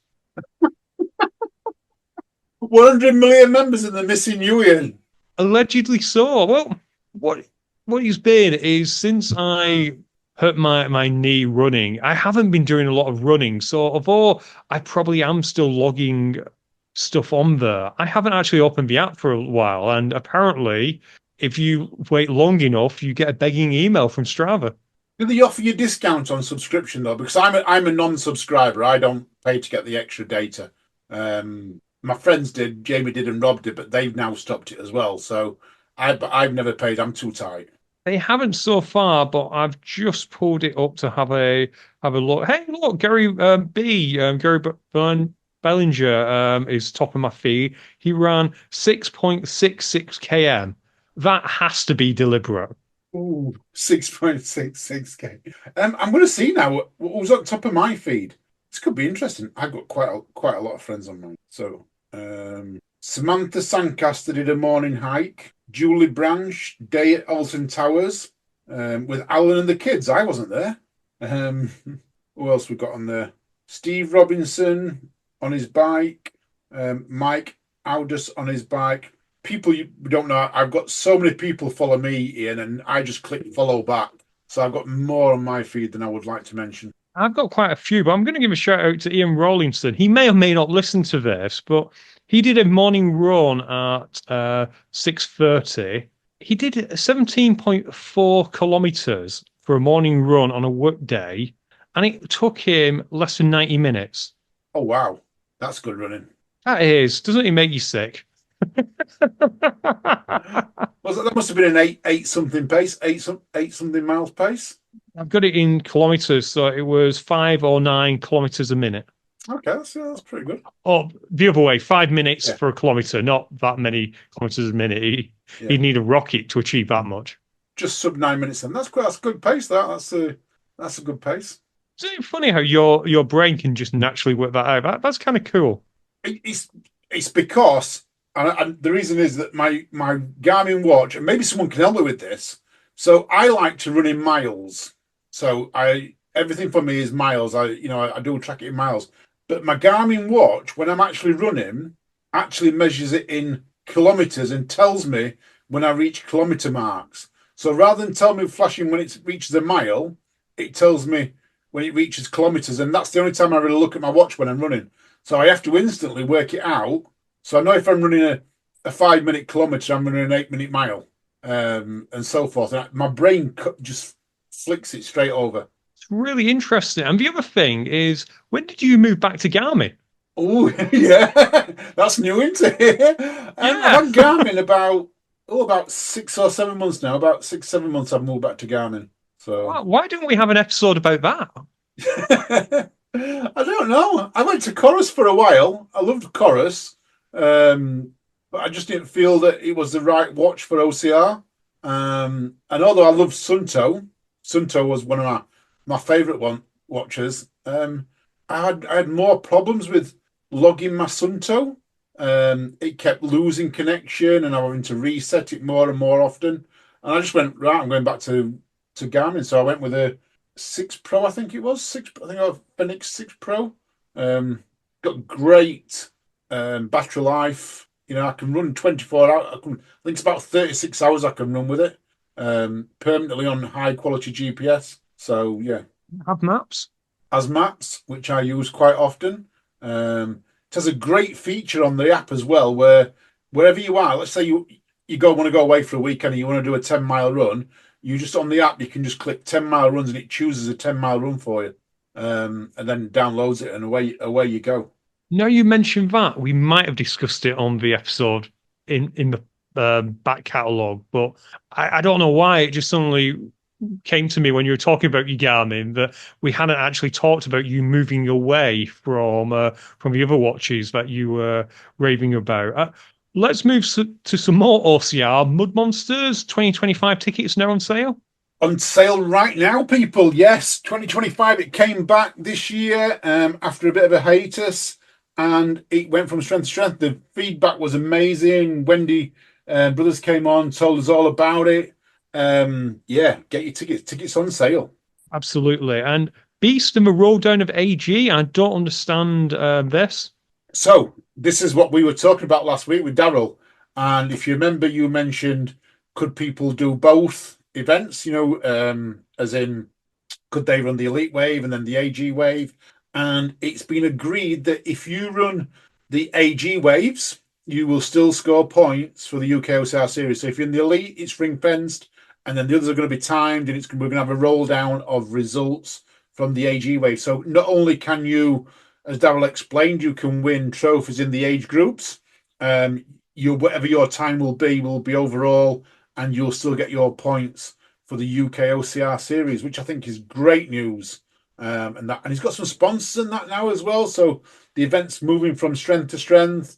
100 million members and they're missing you, Ian. Allegedly so. Well, what he's been is, since I hurt my knee running, I haven't been doing a lot of running. So although I probably am still logging stuff on there, I haven't actually opened the app for a while. And apparently, if you wait long enough, you get a begging email from Strava. Do they offer you discount on subscription though? Because I'm a non-subscriber. I don't pay to get the extra data. My friends did, Jamie did, and Rob did, but they've now stopped it as well. So I've never paid. I'm too tight. They haven't so far, but I've just pulled it up to have a look. Hey, look, Gary Gary Bellinger is top of my feed. He ran 6.66 km. That has to be deliberate. Ooh, 6.66k. I'm going to see now what was on top of my feed. This could be interesting. I've got quite a lot of friends on mine. So Samantha Sancaster did a morning hike. Julie Branch, day at Alton Towers with Alan and the kids. I wasn't there. Who else we got on there? Steve Robinson on his bike. Mike Audus on his bike. People you don't know. I've got so many people follow me, Ian, and I just click follow back. So I've got more on my feed than I would like to mention. I've got quite a few, but I'm going to give a shout out to Ian Rawlinson. He may or may not listen to this, but he did a morning run at 6:30. He did 17.4 kilometers for a morning run on a work day, and it took him less than 90 minutes. Oh, wow. That's good running. That is. Doesn't it make you sick? That must have been an eight something pace, eight something miles pace. I've got it in kilometers, so it was 5 or 9 kilometers a minute. Okay, that's pretty good. Or the other way, 5 minutes for a kilometer, not that many kilometers a minute. He'd need a rocket to achieve that much. Just sub 9 minutes, then. That's a good pace. That's a good pace. Isn't it funny how your brain can just naturally work that out? That's kind of cool. It's because, and the reason is that my Garmin watch, and maybe someone can help me with this. So I like to run in miles. So everything for me is miles. I do track it in miles. But my Garmin watch, when I'm actually running, actually measures it in kilometers and tells me when I reach kilometer marks. So rather than tell me flashing when it reaches a mile, it tells me when it reaches kilometers. And that's the only time I really look at my watch when I'm running. So I have to instantly work it out. So I know if I'm running a 5 minute kilometer, I'm running an 8 minute mile, and so forth. And my brain just flicks it straight over. It's really interesting. And the other thing is, when did you move back to Garmin? Oh, yeah, that's new, isn't it? I've had Garmin about 6 or 7 months now. About 6-7 months I've moved back to Garmin. So why don't we have an episode about that? I don't know. I went to Chorus for a while. I loved Chorus, but I just didn't feel that it was the right watch for OCR. And although I loved Sunto was one of my favourite watches. I had more problems with logging my Sunto. It kept losing connection, and I was having to reset it more and more often. And I just went, right, I'm going back to Garmin. So I went with a 6 Pro, I think it was. I think I have Phoenix 6 Pro. Got great battery life. I can run 24 hours. I think it's about 36 hours I can run with it. Permanently on high quality GPS. So yeah. Have maps? Has maps, which I use quite often. It has a great feature on the app as well, where wherever you are, let's say you want to go away for a weekend and you want to do a 10-mile run, You just on the app, you can just click 10-mile runs and it chooses a 10-mile run for you, and then downloads it and away you go. Now you mentioned that, we might have discussed it on the episode in the back catalogue, but I don't know why it just suddenly came to me when you were talking about your Garmin that we hadn't actually talked about you moving away from the other watches that you were raving about. Let's move to some more OCR. Mud Monsters 2025 tickets now on sale. On sale right now, people. Yes, 2025. It came back this year after a bit of a hiatus, and it went from strength to strength. The feedback was amazing. Wendy Brothers came on, told us all about it. Yeah, get your tickets. Tickets on sale. Absolutely. And Beast and the Roll Down of AG. I don't understand this. So this is what we were talking about last week with Daryl. And if you remember, you mentioned, could people do both events? As in, could they run the Elite Wave and then the AG Wave? And it's been agreed that if you run the AG Waves, you will still score points for the UK OCR series. So if you're in the Elite, it's ring fenced, and then the others are going to be timed, and we're going to have a roll down of results from the AG Wave. So not only can you, as Daryl explained, you can win trophies in the age groups. Whatever your time will be overall, and you'll still get your points for the UK OCR series, which I think is great news. And he's got some sponsors in that now as well. So the event's moving from strength to strength,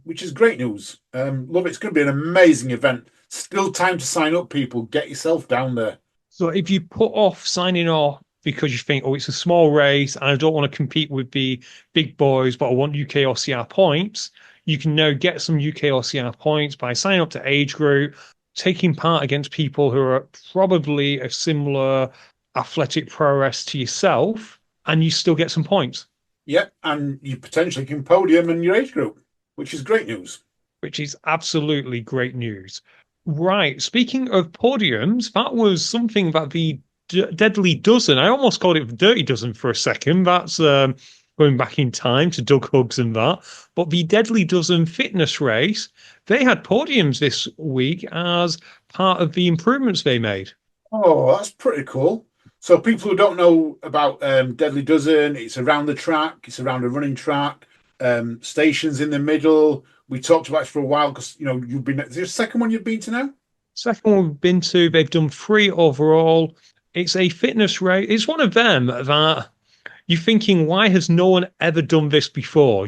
which is great news. Love it. It's going to be an amazing event. Still time to sign up, people. Get yourself down there. So if you put off signing off because you think, oh, it's a small race and I don't want to compete with the big boys, but I want UK OCR points, you can now get some UK OCR points by signing up to age group, taking part against people who are probably a similar athletic prowess to yourself, and you still get some points. Yeah, and you potentially can podium in your age group, which is great news. Which is absolutely great news. Right. Speaking of podiums, that was something that the Deadly Dozen, I almost called it the Dirty Dozen for a second. That's going back in time to Doug Huggs and that. But the Deadly Dozen fitness race, they had podiums this week as part of the improvements they made. Oh, that's pretty cool. So people who don't know about Deadly Dozen, it's around the track, it's around a running track, stations in the middle. We talked about it for a while because, you've been, is there a second one you've been to now? Second one we've been to, they've done 3 overall. It's a fitness race. It's one of them that you're thinking, why has no one ever done this before?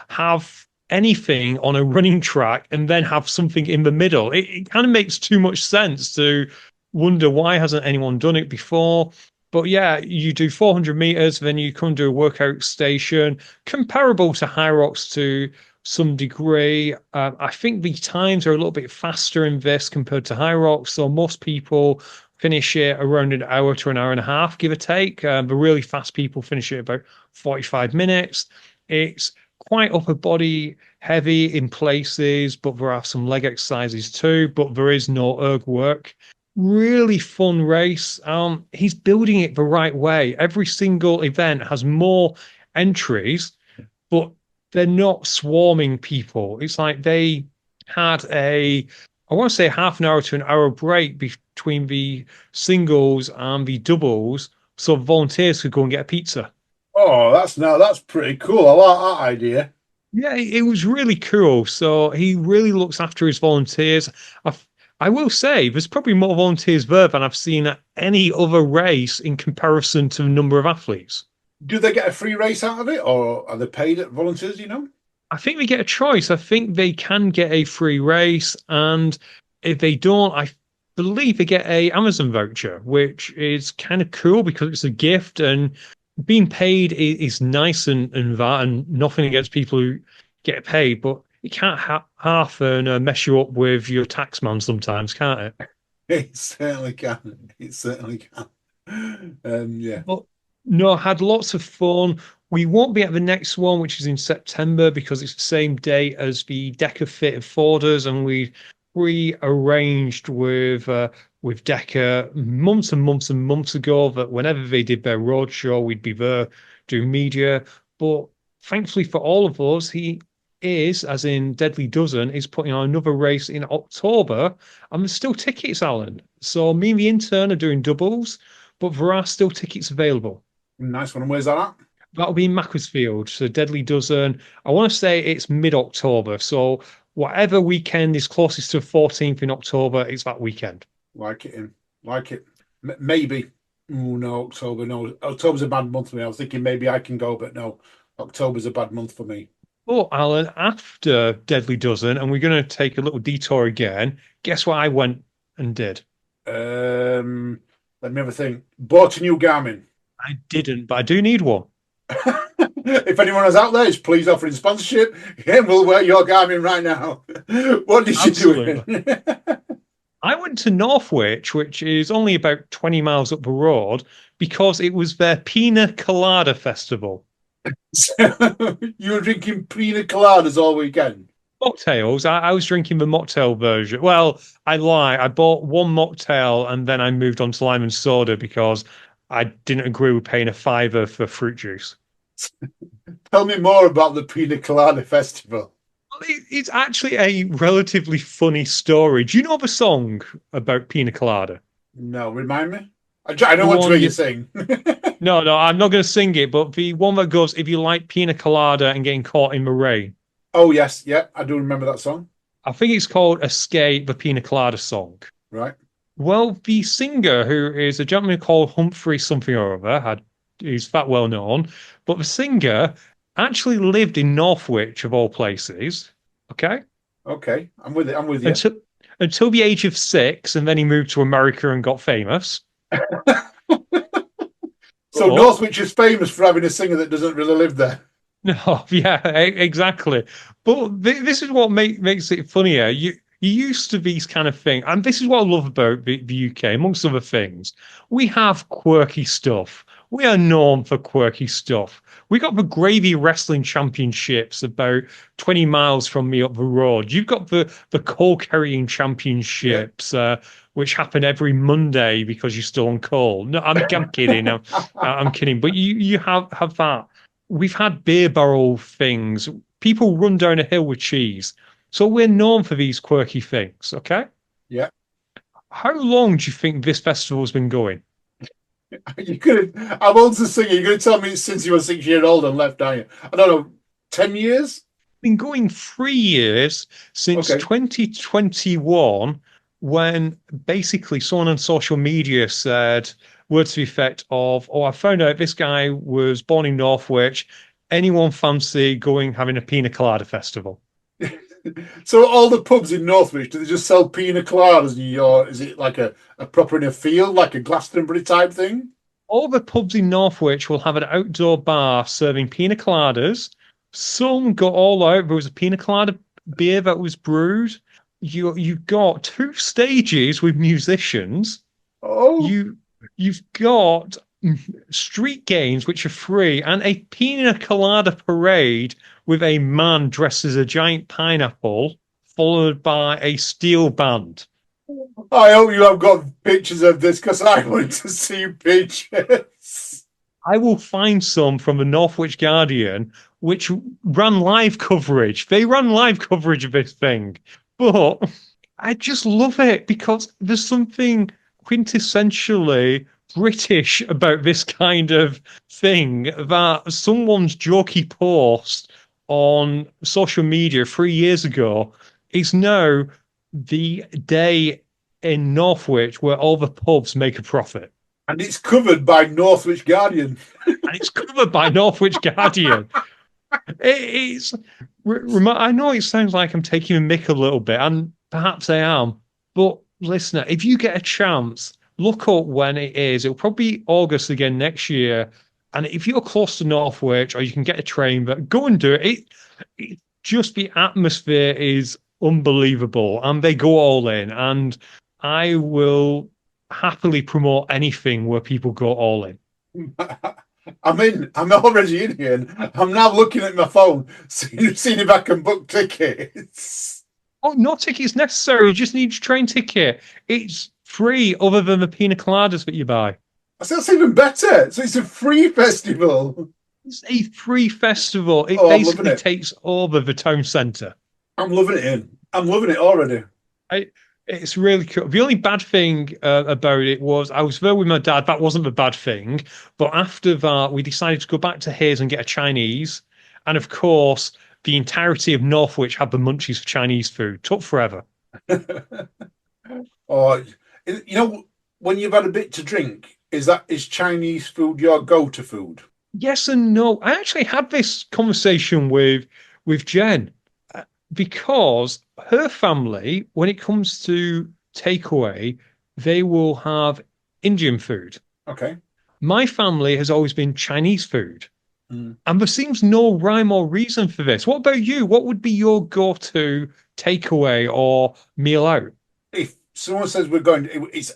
Have anything on a running track and then have something in the middle. It kind of makes too much sense to wonder why hasn't anyone done it before. But yeah, you do 400 meters, then you come to a workout station comparable to High Rocks to some degree. I think the times are a little bit faster in this compared to High Rocks. So most people finish it around an hour to an hour and a half, give or take. The really fast people finish it about 45 minutes. It's quite upper body heavy in places, but there are some leg exercises too, but there is no erg work. Really fun race. He's building it the right way. Every single event has more entries, but they're not swarming people. It's like they had I want to say half an hour to an hour break between the singles and the doubles, so volunteers could go and get a pizza. Oh, that's pretty cool. I like that idea. Yeah, it was really cool. So he really looks after his volunteers. I will say there's probably more volunteers there than I've seen at any other race in comparison to the number of athletes. Do they get a free race out of it, or are they paid volunteers? I think they get a choice. I think they can get a free race, and if they don't, I believe they get a Amazon voucher, which is kind of cool because it's a gift, and being paid is nice and that, and nothing against people who get paid, but it can't half and mess you up with your tax man sometimes, can't it? It certainly can. It certainly can. Yeah. But no, had lots of fun. We won't be at the next one, which is in September, because it's the same day as the Deca Fit of Forders, and we rearranged with Deca months and months and months ago that whenever they did their roadshow, we'd be there doing media. But thankfully for all of us, he is, as in Deadly Dozen, is putting on another race in October, and there's still tickets, Alan. So me and the intern are doing doubles, but there are still tickets available. Nice one. And where's that at? That'll be in Macclesfield. So Deadly Dozen. I want to say it's mid-October. So whatever weekend is closest to the 14th in October, it's that weekend. Like it. Like it. Maybe. Oh, no, October. No, October's a bad month for me. I was thinking maybe I can go, but no, October's a bad month for me. Oh, Alan, after Deadly Dozen, and we're going to take a little detour again. Guess what I went and did? Let me have a think. Bought a new Garmin. I didn't, but I do need one. If anyone is out there, is please offering sponsorship. Yeah, we'll wear your Garmin right now. What did Absolutely. you do? I went to Northwich, which is only about 20 miles up the road, because it was their Pina Colada Festival. You were drinking pina coladas all weekend. Mocktails. I was drinking the mocktail version. Well, I lie. I bought one mocktail and then I moved on to lime and soda because I didn't agree with paying a fiver for fruit juice. Tell me more about the Pina Colada Festival. It's actually a relatively funny story. Do you know the song about Pina Colada? No, remind me. I know what to hear you sing. No, I'm not going to sing it, but the one that goes, if you like Pina Colada and getting caught in the rain. Oh, yes. Yeah, I do remember that song. I think it's called Escape, the Pina Colada song. Right. Well, the singer, who is a gentleman called Humphrey something or other, he's that well known, but the singer actually lived in Northwich, of all places. Okay? Okay, I'm with it. I'm with you. Until the age of 6, and then he moved to America and got famous. So Northwich is famous for having a singer that doesn't really live there. No, yeah, exactly. But this is what makes it funnier. You used to these kind of things, and this is what I love about the UK, amongst other things. We have quirky stuff. We are known for quirky stuff. We got the Gravy Wrestling Championships about 20 miles from me up the road. You've got the coal carrying championships, which happen every Monday because you're still on coal. No, I'm kidding. I'm kidding. But you have that. We've had beer barrel things. People run down a hill with cheese. So we're known for these quirky things, okay? Yeah. How long do you think this festival's been going? I'm old to sing. You're going to tell me since you were 6 years old and left, are you? I don't know, 10 years? Been going 3 years since 2021, when basically someone on social media said words to the effect of, I found out this guy was born in Northwich. Anyone fancy having a pina colada festival? So all the pubs in Northwich, do they just sell pina coladas? Or is it like a proper in a field, like a Glastonbury type thing? All the pubs in Northwich will have an outdoor bar serving pina coladas. Some go all out. There was a pina colada beer that was brewed. You've got 2 stages with musicians. Oh, You've got street games which are free, and a pina colada parade with a man dressed as a giant pineapple, followed by a steel band. I hope you have got pictures of this because I want to see pictures. I will find some from the Northwich Guardian, which ran live coverage. They ran live coverage of this thing. But I just love it because there's something quintessentially British about this kind of thing, that someone's jokey post on social media 3 years ago is now the day in Northwich where all the pubs make a profit. And it's covered by Northwich Guardian. And it's covered by Northwich Guardian. It's. I know it sounds like I'm taking a mick a little bit, and perhaps I am. But listener, if you get a chance, look up when it is. It'll probably be August again next year. And if you're close to Northwich, or you can get a train, but go and do it. It just, the atmosphere is unbelievable, and they go all in. And I will happily promote anything where people go all in. I'm in. I'm already in here. And I'm now looking at my phone, seeing if I can book tickets. Oh, no tickets necessary. You just need your train ticket. It's free, other than the pina coladas that you buy. That's even better. So it's a free festival. It's a free festival. It basically takes over the town centre. I'm loving it. I'm loving it already. It's really cool. The only bad thing about it was I was there with my dad. That wasn't the bad thing. But after that, we decided to go back to his and get a Chinese. And of course, the entirety of Northwich had the munchies for Chinese food. Took forever. Or when you've had a bit to drink, is Chinese food your go-to food? Yes and no. I actually had this conversation with Jen because her family, when it comes to takeaway, they will have Indian food. Okay. My family has always been Chinese food. Mm. And there seems no rhyme or reason for this. What about you? What would be your go-to takeaway or meal out? If someone says we're going,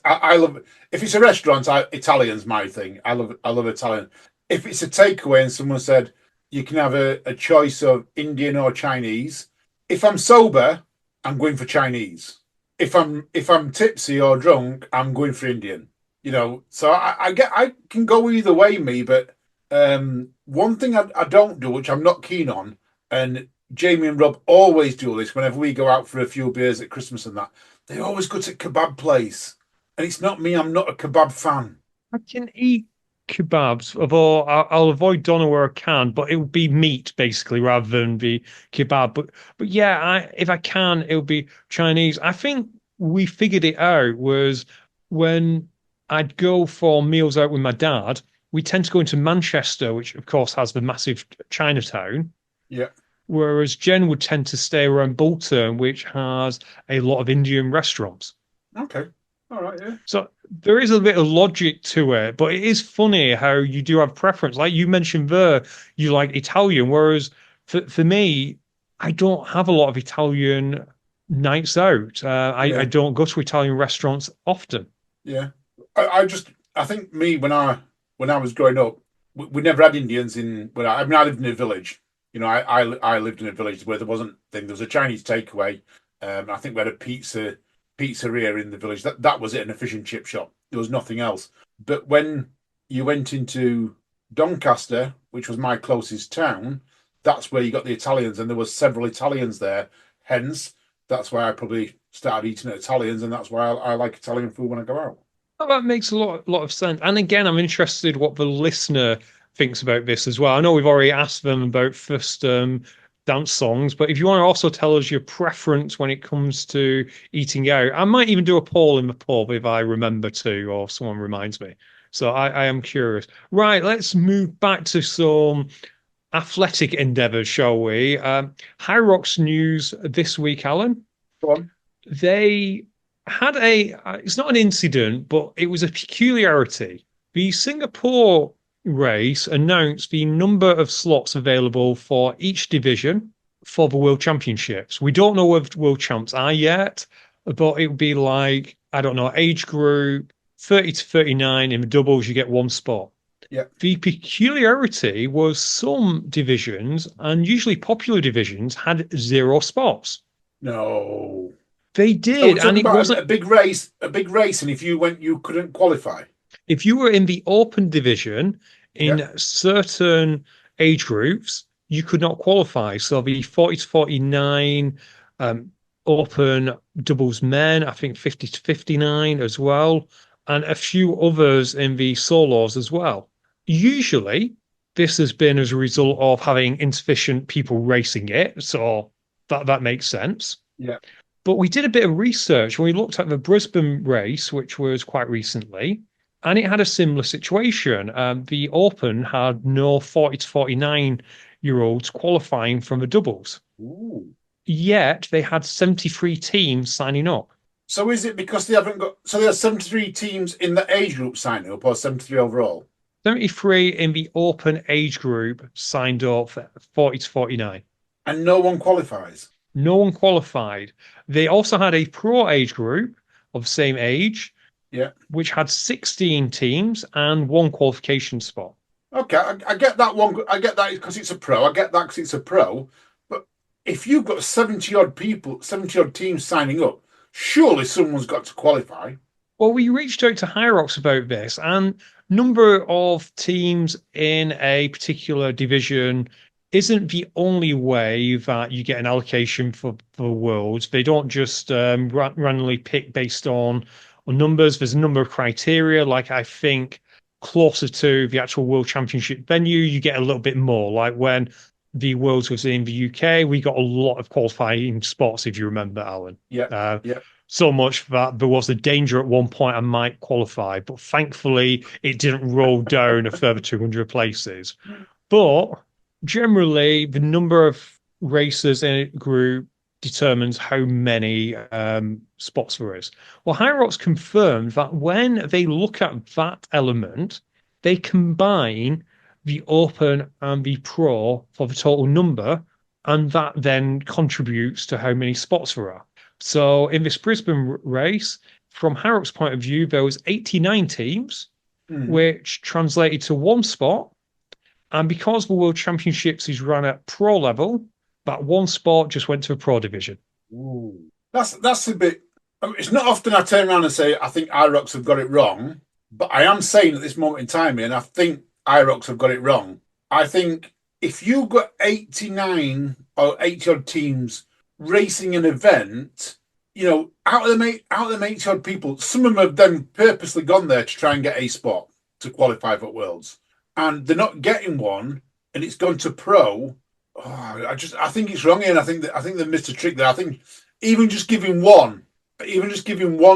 I love if it's a restaurant. Italian's my thing. I love Italian. If it's a takeaway and someone said you can have a choice of Indian or Chinese, if I'm sober, I'm going for Chinese. If I'm tipsy or drunk, I'm going for Indian. So I can go either way, me. But one thing I don't do, which I'm not keen on, and Jamie and Rob always do this whenever we go out for a few beers at Christmas and that. They always go to kebab place, and it's not me. I'm not a kebab fan. I can eat kebabs, although I'll avoid doner where I can, but it would be meat basically rather than be kebab. But yeah, if I can, it would be Chinese. I think we figured it out was when I'd go for meals out with my dad. We tend to go into Manchester, which of course has the massive Chinatown. Yeah. Whereas Jen would tend to stay around Bolton, which has a lot of Indian restaurants. Okay. All right. Yeah. So there is a bit of logic to it, but it is funny how you do have preference. Like you mentioned there, you like Italian, whereas for me, I don't have a lot of Italian nights out. I Yeah. don't go to Italian restaurants often. Yeah. I think me when I was growing up, we never had Indians in. I lived in a village. I lived in a village where there wasn't thing. There was a Chinese takeaway. I think we had a pizzeria in the village. That was it, and a fish and chip shop. There was nothing else. But when you went into Doncaster, which was my closest town, that's where you got the Italians, and there was several Italians there. Hence, that's why I probably started eating at Italians, and that's why I like Italian food when I go out. Oh, that makes a lot of sense. And again, I'm interested what the listener thinks about this as well. I know we've already asked them about first dance songs, but if you want to also tell us your preference when it comes to eating out, I might even do a poll in the pub if I remember to, or someone reminds me. So I am curious. Right, let's move back to some athletic endeavors, shall we? High Rocks news this week, Alan. Go on. They had it's not an incident, but it was a peculiarity. The Singapore race announced the number of slots available for each division for the World Championships. We don't know what World Champs are yet, but it would be like, I don't know, age group 30 to 39 in the doubles, you get one spot. Yeah. The peculiarity was some divisions, and usually popular divisions, had 0 spots. No. They So did, we're and talking it about wasn't. a big race, and if you went, you couldn't qualify. If you were in the open division Yeah. in certain age groups, you could not qualify. So the 40 to 49 open doubles men, I think 50 to 59 as well, and a few others in the solos as well. Usually, this has been as a result of having insufficient people racing it. So that makes sense. Yeah. But we did a bit of research when we looked at the Brisbane race, which was quite recently, and it had a similar situation. The Open had no 40 to 49-year-olds qualifying from the doubles, Ooh. yet they had 73 teams signing up. So is it because they haven't got? So there are 73 teams in the age group signing up, or 73 overall? 73 in the Open age group signed up for 40 to 49. And no one qualifies. No one qualified. They also had a pro age group of the same age, Yeah. which had 16 teams and one qualification spot. Okay, I get that one. I get that because it's a pro. I get that because it's a pro. But if you've got 70 odd people, 70 odd teams signing up, surely someone's got to qualify. Well, we reached out to Hyrox about this, and number of teams in a particular division isn't the only way that you get an allocation for worlds. They don't just randomly pick based on numbers. There's a number of criteria. Like I think closer to the actual World Championship venue, you get a little bit more. Like when the Worlds was in the UK, we got a lot of qualifying spots, if you remember, Alan. Yeah, Uh, yeah, so much that there was a danger at one point I might qualify, but thankfully it didn't roll down a further 200 places. But generally, the number of racers in a group determines how many spots there is. Well, Hyrox confirmed that when they look at that element, they combine the open and the pro for the total number, and that then contributes to how many spots there are. So in this Brisbane race, from Hyrox's point of view, there was 89 teams, which translated to one spot. And because the World Championships is run at pro level, that one sport just went to a pro division. Ooh. That's a bit. It's not often I turn around and say I think IROX have got it wrong, but I am saying at this moment in time, and I think IROX have got it wrong. I think if you got 89 or 80 odd teams racing an event, out of them 80 odd people, some of them have then purposely gone there to try and get a spot to qualify for Worlds, and they're not getting one, and it's gone to pro. Oh, I think it's wrong, and I think they missed a trick there. I think even just giving one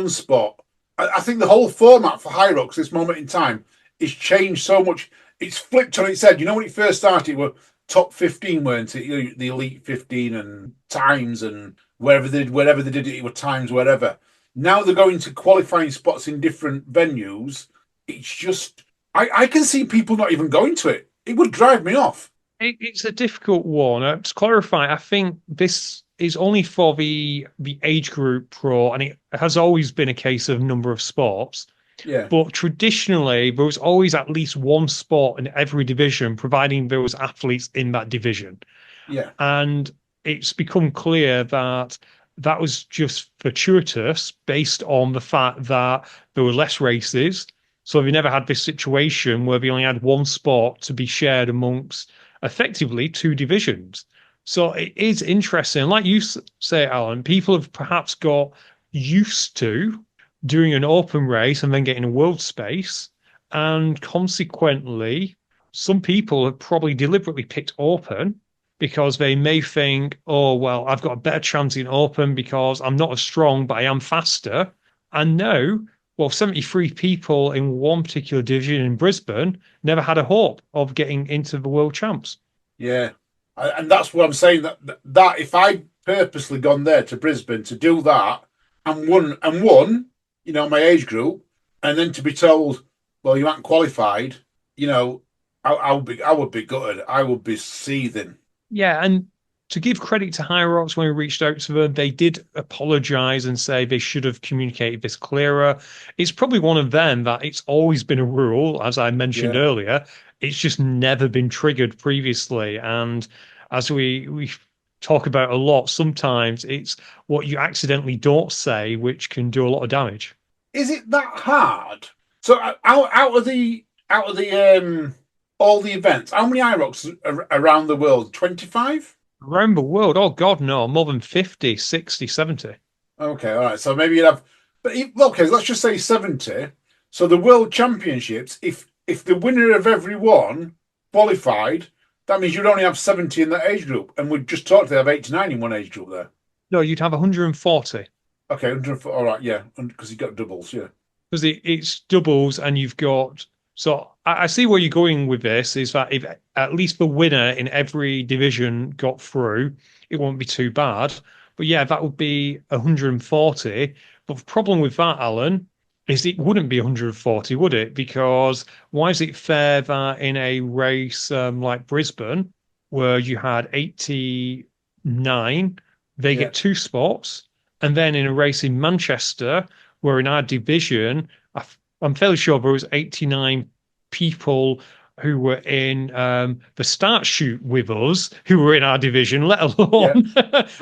spot. I think the whole format for Hyrox this moment in time is changed so much. It's flipped on its head. You know, when it first started, it were top 15, weren't it? The elite 15 and times and wherever they did it were times wherever. Now they're going to qualifying spots in different venues. It's just I can see people not even going to it. It would drive me off. It's a difficult one. To clarify, I think this is only for the age group pro, and it has always been a case of number of sports. Yeah. But traditionally, there was always at least one sport in every division, providing there was athletes in that division. Yeah. And it's become clear that that was just fortuitous based on the fact that there were less races. So we never had this situation where we only had one sport to be shared amongst effectively two divisions. So it is interesting. Like you say, Alan, people have perhaps got used to doing an open race and then getting a world space. And consequently, some people have probably deliberately picked open because they may think, oh, well, I've got a better chance in open because I'm not as strong, but I am faster. And now, well, 73 people in one particular division in Brisbane never had a hope of getting into the world champs. Yeah. And that's what I'm saying, that if I purposely gone there to Brisbane to do that and won, my age group, and then to be told, well, you aren't qualified, I would be gutted. I would be seething. Yeah, and to give credit to Hyrox, when we reached out to them, they did apologize and say they should have communicated this clearer. It's probably one of them that it's always been a rule, as I mentioned earlier. It's just never been triggered previously. And as we talk about a lot, sometimes it's what you accidentally don't say, which can do a lot of damage. Is it that hard? So out of the all the events, how many IROCs around the world? 25? Around the world? Oh, God, no. More than 50, 60, 70. Okay, all right. So maybe you'd have... But, okay, let's just say 70. So the World Championships, if the winner of every one qualified, that means you'd only have 70 in that age group. And we'd just talked, they have 89 in one age group there. No, you'd have 140. Okay, 140. All right, yeah. Because you've got doubles, yeah. Because it's doubles and you've got... So I see where you're going with this, is that if at least the winner in every division got through, it won't be too bad. But yeah, that would be 140. But the problem with that, Alan, is it wouldn't be 140, would it? Because why is it fair that in a race like Brisbane, where you had 89, they get two spots, and then in a race in Manchester, where in our division, I'm fairly sure there was 89 people who were in the start shoot with us who were in our division, let alone,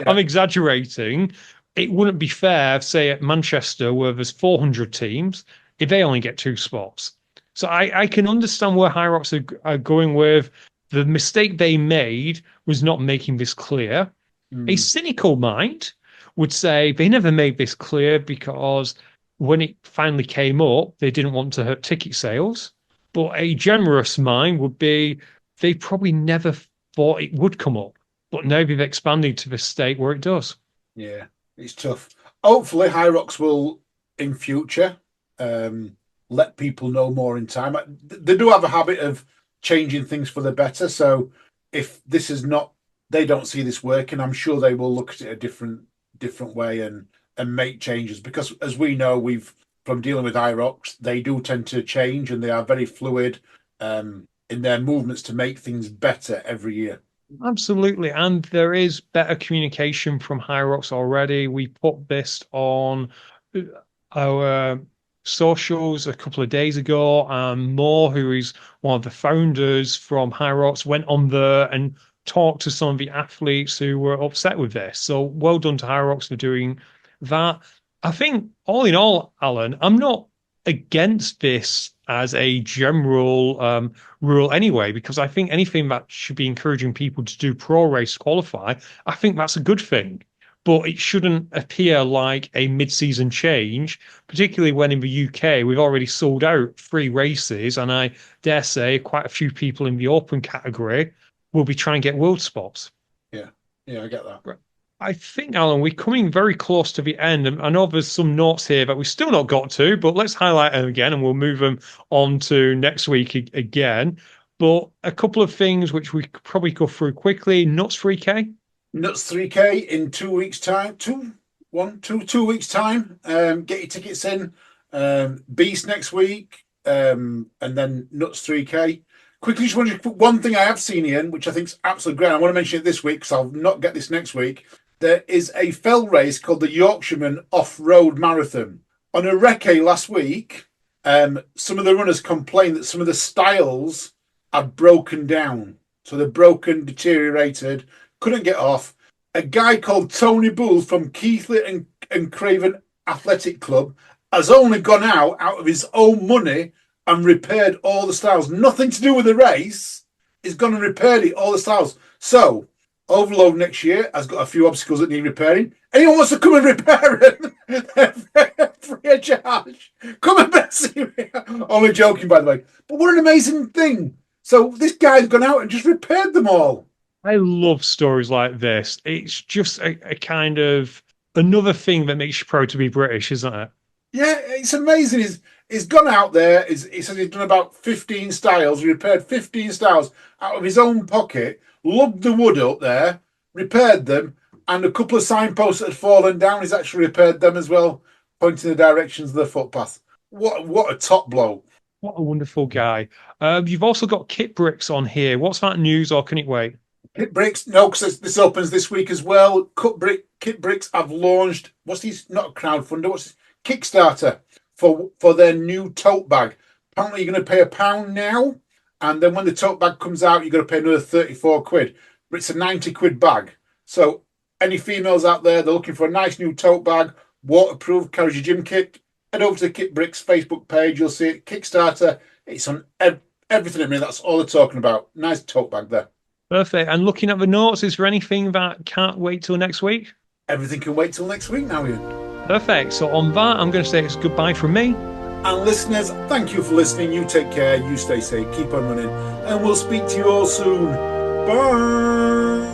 I'm exaggerating. It wouldn't be fair, say at Manchester, where there's 400 teams, if they only get two spots. So I can understand where Hyrox are going with The mistake they made was not making this clear. A Mm. cynical mind would say they never made this clear because when it finally came up, they didn't want to hurt ticket sales. But a generous mind would be they probably never thought it would come up. But now they've expanded to the state where it does. Yeah, it's tough. Hopefully, High Rocks will in future let people know more in time. They do have a habit of changing things for the better. So if this is not, they don't see this working, I'm sure they will look at it a different way and make changes. Because as we know, we've from dealing with High Rocks, they do tend to change and they are very fluid in their movements to make things better every year. Absolutely. And there is better communication from High Rocks already. We put this on our socials a couple of days ago. And Moore, who is one of the founders from High Rocks, went on there and talked to some of the athletes who were upset with this. So well done to High Rocks for doing that. I think all in all, Alan, I'm not against this as a general rule anyway, because I think anything that should be encouraging people to do pro race qualify, I think that's a good thing. But it shouldn't appear like a mid-season change, particularly when in the UK we've already sold out 3 races, and I dare say quite a few people in the open category will be trying to get world spots. Yeah, I get that. Right. I think, Alan, we're coming very close to the end. And I know there's some notes here that we've still not got to, but let's highlight them again and we'll move them on to next week again. But a couple of things which we could probably go through quickly. Nuts 3K. Nuts 3K in 2 weeks' time. 2 weeks' time. Get your tickets in. Beast next week. And then Nuts 3K. Quickly, just wanted to put one thing I have seen, Ian, which I think is absolutely great. I want to mention it this week because I'll not get this next week. There is a fell race called the Yorkshireman Off-Road Marathon. On a recce last week, some of the runners complained that some of the styles had broken down. So they're broken, deteriorated, couldn't get off. A guy called Tony Bull from Keighley and Craven Athletic Club has only gone out of his own money and repaired all the styles. Nothing to do with the race. He's gone and repaired it, all the styles. So, Overload next year has got a few obstacles that need repairing. Anyone wants to come and repair it? Free of charge. Come and see me. Only joking, by the way. But what an amazing thing. So this guy's gone out and just repaired them all. I love stories like this. It's just a kind of another thing that makes you proud to be British, isn't it? Yeah, it's amazing. He's gone out there. He says he's done about 15 styles. He repaired 15 styles out of his own pocket, lugged the wood up there, repaired them, and a couple of signposts that had fallen down, he's actually repaired them as well, pointing the directions of the footpath. What a top bloke. What a wonderful guy. You've also got Kit Bricks on here. What's that news, or can it wait? Kit Bricks, no, because this opens this week as well. Kit Bricks have launched, what's these, not a crowdfunder, what's this? Kickstarter for their new tote bag. Apparently you're going to pay £1 now, and then when the tote bag comes out, you're going to pay another 34 quid. But it's a 90 quid bag. So any females out there, they're looking for a nice new tote bag, waterproof, carries your gym kit, head over to the Kit Bricks Facebook page. You'll see it. Kickstarter. It's on everything in there. That's all they're talking about. Nice tote bag there. Perfect. And looking at the notes, is there anything that can't wait till next week? Everything can wait till next week now, Ian. Perfect. So on that, I'm going to say it's goodbye from me. And listeners, thank you for listening. You take care. You stay safe. Keep on running. And we'll speak to you all soon. Bye.